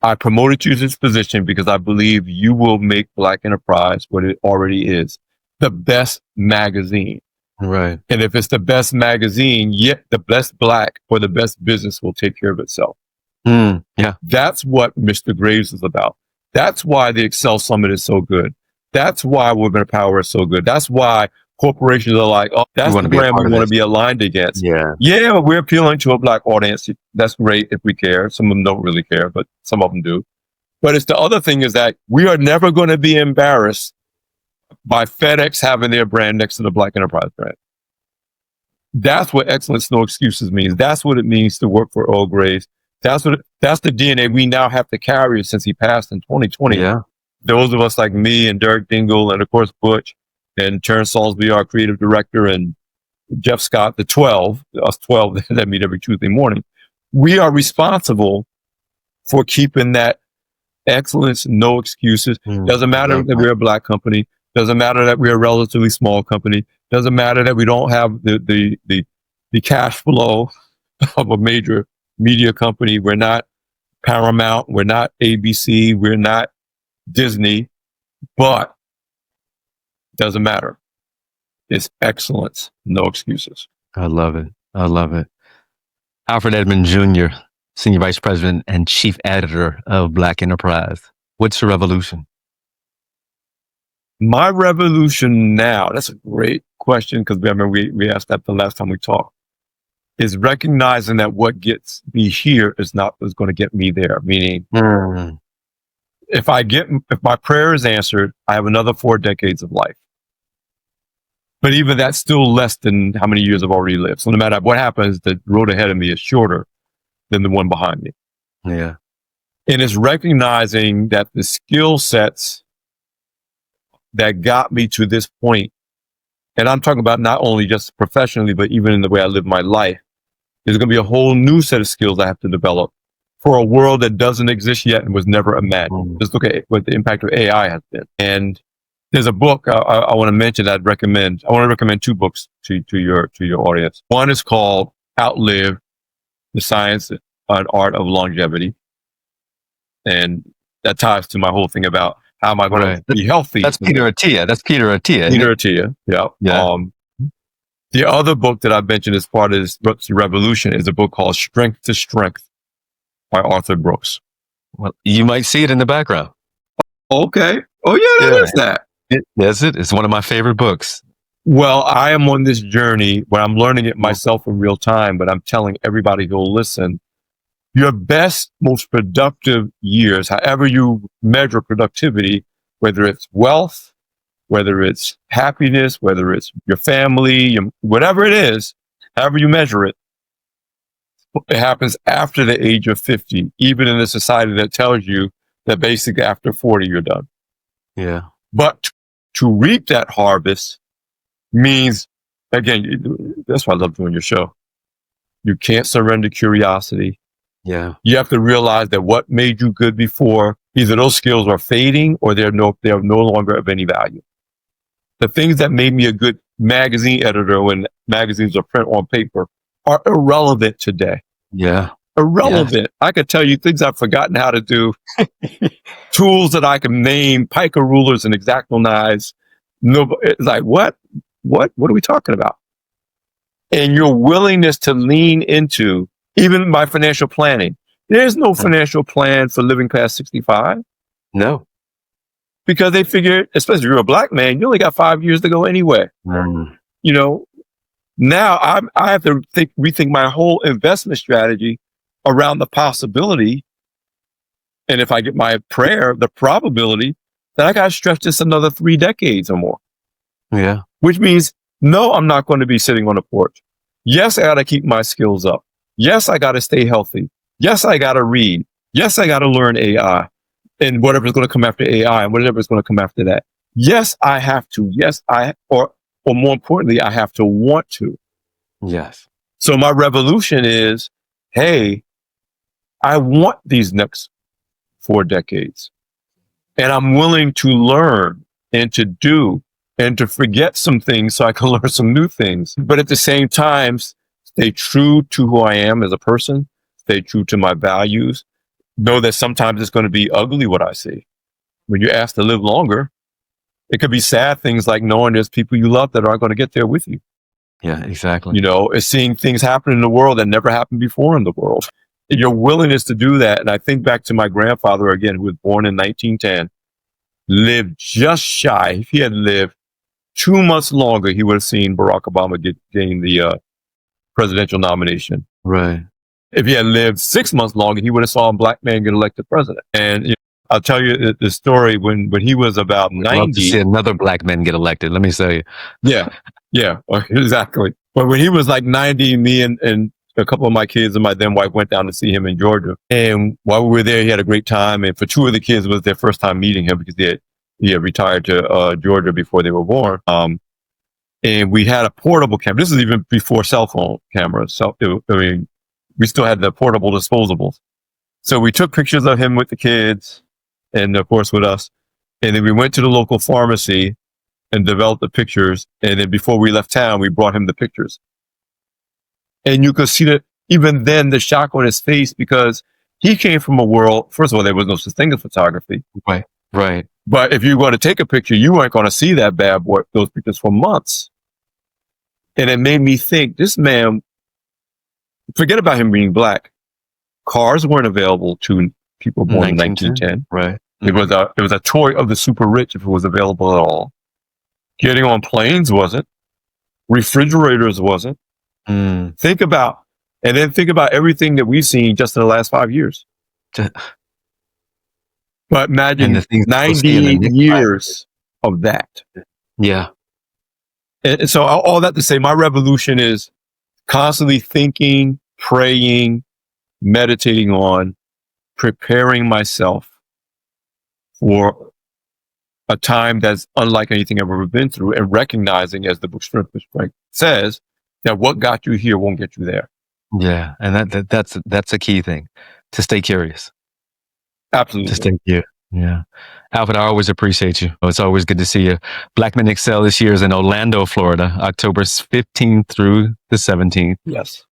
I promoted you to this position because I believe you will make Black Enterprise what it already is, the best magazine. Right. And if it's the best magazine, yet the best Black or the best business will take care of itself. Yeah. That's what Mr. Graves is about. That's why the Excel Summit is so good. That's why Women of Power is so good. That's why corporations are like, oh, that's the brand we want to be aligned against. Yeah, but we're appealing to a Black audience. That's great if we care. Some of them don't really care, but some of them do. But it's the other thing is that we are never going to be embarrassed by FedEx having their brand next to the Black Enterprise brand. That's what excellence, no excuses means. That's what it means to work for Earl Graves. That's the DNA we now have to carry since he passed in 2020. Yeah. Those of us like me and Derek Dingle and of course Butch and Terrence Salisbury, our creative director, and Jeff Scott, us 12 that meet every Tuesday morning. We are responsible for keeping that excellence, no excuses. Doesn't matter that we're a Black company. Doesn't matter that we're a relatively small company. Doesn't matter that we don't have the cash flow of a major media company. We're not Paramount. We're not ABC. We're not Disney. But doesn't matter. It's excellence, no excuses. I love it. Alfred Edmond Jr., Senior Vice President and Chief Editor of Black Enterprise. What's your revolution? My revolution now, that's a great question because I remember we asked that the last time we talked, is recognizing that what gets me here is going to get me there. Meaning, if my prayer is answered, I have another 4 decades of life. But even that's still less than how many years I've already lived. So no matter what happens, the road ahead of me is shorter than the one behind me. Yeah. And it's recognizing that the skill sets that got me to this point, and I'm talking about not only just professionally, but even in the way I live my life, there's going to be a whole new set of skills I have to develop for a world that doesn't exist yet and was never imagined. Just look at what the impact of AI has been. And There's a book I want to mention. I'd recommend. I want to recommend two books to your audience. One is called Outlive: The Science and Art of Longevity, and that ties to my whole thing about how am I going to be healthy. That's Peter Attia. Peter Attia. Yeah. The other book that I mentioned as part of this revolution is a book called Strength to Strength by Arthur Brooks. Well, you might see it in the background. Okay. Oh yeah, that is that. It's one of my favorite books. Well, I am on this journey where I'm learning it myself in real time, but I'm telling everybody who'll listen, your best, most productive years, however you measure productivity, whether it's wealth, whether it's happiness, whether it's your family, whatever it is, however you measure it, it happens after the age of 50, even in a society that tells you that basically after 40, you're done. Yeah. But to reap that harvest means, again, that's why I love doing your show. You can't surrender curiosity. Yeah. You have to realize that what made you good before, either those skills are fading or they're no longer of any value. The things that made me a good magazine editor when magazines are print on paper are irrelevant today. Yeah. Irrelevant. Yeah. I could tell you things I've forgotten how to do, tools that I can name, pica rulers and X-Acto knives. No, it's like, what are we talking about? And your willingness to lean into even my financial planning. There's no financial plan for living past 65. No. Because they figure, especially if you're a black man, you only got 5 years to go anyway. You know, now I have to rethink my whole investment strategy around the possibility, and if I get my prayer, the probability that I got to stretch this another 3 decades or more. Yeah. Which means, no, I'm not going to be sitting on the porch. Yes, I got to keep my skills up. Yes, I got to stay healthy. Yes, I got to read. Yes, I got to learn AI and whatever's going to come after AI and whatever's going to come after that. Yes, I have to. Yes, or more importantly, I have to want to. Yes. So my revolution is, hey, I want these next 4 decades, and I'm willing to learn and to do and to forget some things so I can learn some new things. But at the same time, stay true to who I am as a person, stay true to my values, know that sometimes it's going to be ugly what I see. When you're asked to live longer, it could be sad things like knowing there's people you love that aren't going to get there with you. Yeah, exactly. You know, it's seeing things happen in the world that never happened before in the world. Your willingness to do that. And I think back to my grandfather again, who was born in 1910, lived just shy. If he had lived 2 months longer, he would have seen Barack Obama gain the presidential nomination. Right. If he had lived 6 months longer, he would have saw a black man get elected president. And I'll tell you the story when he was about 90. I'd love to see another black man get elected. Let me tell you. Yeah, exactly. But when he was like 90, me and a couple of my kids and my then wife went down to see him in Georgia. And while we were there, he had a great time. And for 2 of the kids, it was their first time meeting him because he had retired to Georgia before they were born. And we had a portable camera. This is even before cell phone cameras. So, we still had the portable disposables. So we took pictures of him with the kids and of course with us. And then we went to the local pharmacy and developed the pictures. And then before we left town, we brought him the pictures. And you could see that even then the shock on his face, because he came from a world, first of all, there was no such thing as photography. Right. But if you were going to take a picture, you weren't going to see that bad boy, those pictures for months. And it made me think, this man, forget about him being black. Cars weren't available to people born in 1910. Right. It was a toy of the super rich if it was available at all. Getting on planes wasn't. Refrigerators wasn't. Think about everything that we've seen just in the last 5 years. But imagine 90 years of that. Yeah. And so all that to say, my revolution is constantly thinking, praying, meditating on, preparing myself for a time that's unlike anything I've ever been through, and recognizing, as the book Strength to Strength says, that what got you here won't get you there. Yeah. And that's a key thing, to stay curious. Absolutely. To stay curious. Yeah. Alfred, I always appreciate you. It's always good to see you. Black Men Excel this year is in Orlando, Florida, October 15th through the 17th. Yes.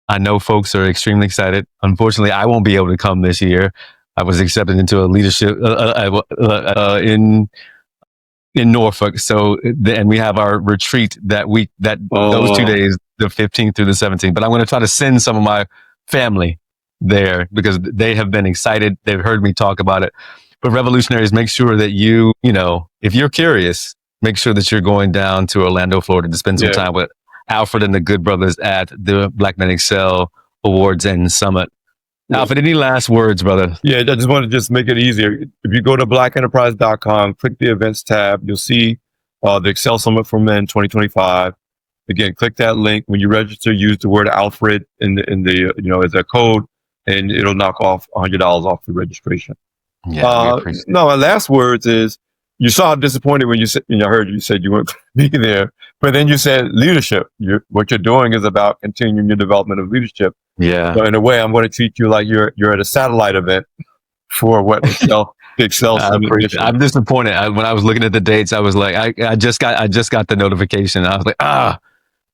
I know folks are extremely excited. Unfortunately, I won't be able to come this year. I was accepted into a leadership in Norfolk. So, and we have our retreat that week, those 2 days, the 15th through the 17th. But I'm going to try to send some of my family there because they have been excited. They've heard me talk about it. But revolutionaries, make sure that if you're curious, make sure that you're going down to Orlando, Florida to spend some time with Alfred and the good brothers at the Black Men Excel Awards and Summit. Alfred, any last words, brother? Yeah, I just want to just make it easier. If you go to blackenterprise.com, click the events tab, you'll see the Excel Summit for Men 2025. Again, click that link. When you register, use the word Alfred in the as a code, and it'll knock off $100 off the registration. Yeah, we appreciate it. No, my last words is, you saw how disappointed when I heard you said you weren't going to be there, but then you said leadership. What you're doing is about continuing your development of leadership. Yeah. So in a way, I'm going to treat you like you're at a satellite event for what the Excel Summit mission. I'm disappointed. When I was looking at the dates, I was like, I just got the notification. I was like, I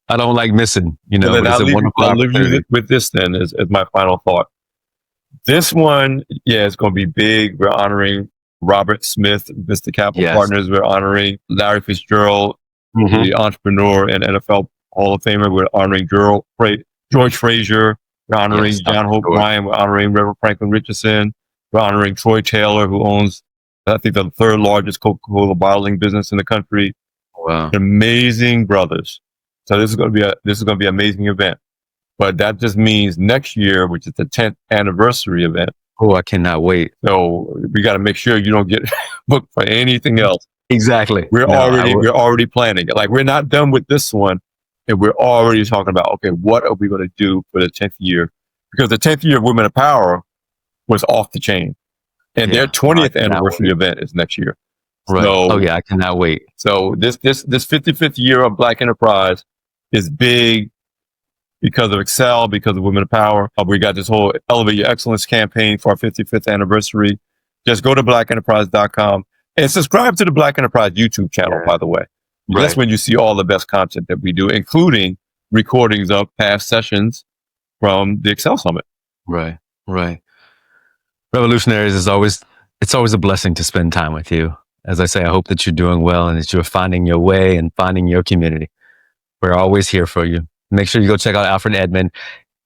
don't like missing. I'll leave you with this then as my final thought. This one, it's going to be big. We're honoring Robert Smith, Mr. Capital Partners. We're honoring Larry Fitzgerald, the entrepreneur and NFL Hall of Famer. We're honoring George Frazier. We're honoring John Hope Bryan. We're honoring Reverend Franklin Richardson. We're honoring Troy Taylor, who owns, I think, the third largest Coca-Cola bottling business in the country. Wow. Amazing brothers. So this is going to be an amazing event. But that just means next year, which is the 10th anniversary event. Oh, I cannot wait. So we got to make sure you don't get booked for anything else. Exactly. We're already planning it. Like, we're not done with this one, and we're already talking about, okay, what are we going to do for the 10th year? Because the 10th year of Women of Power was off the chain, and their 20th anniversary event is next year. Right. So, I cannot wait. So this 55th year of Black Enterprise is big because of Excel, because of Women of Power. We got this whole Elevate Your Excellence campaign for our 55th anniversary. Just go to blackenterprise.com and subscribe to the Black Enterprise YouTube channel, by the way. Right. That's when you see all the best content that we do, including recordings of past sessions from the Excel Summit. Right. Revolutionaries, it's always a blessing to spend time with you. As I say, I hope that you're doing well and that you're finding your way and finding your community. We're always here for you. Make sure you go check out Alfred Edmond,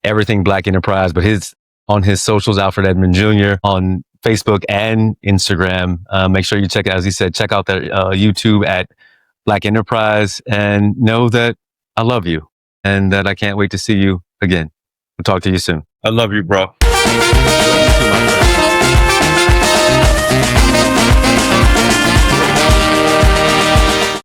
everything Black Enterprise, but on his socials, Alfred Edmond Jr. on Facebook and Instagram. Make sure you check out, as he said, check out their YouTube at Black Enterprise, and know that I love you and that I can't wait to see you again. We'll talk to you soon. I love you, bro. Love you too, my friend.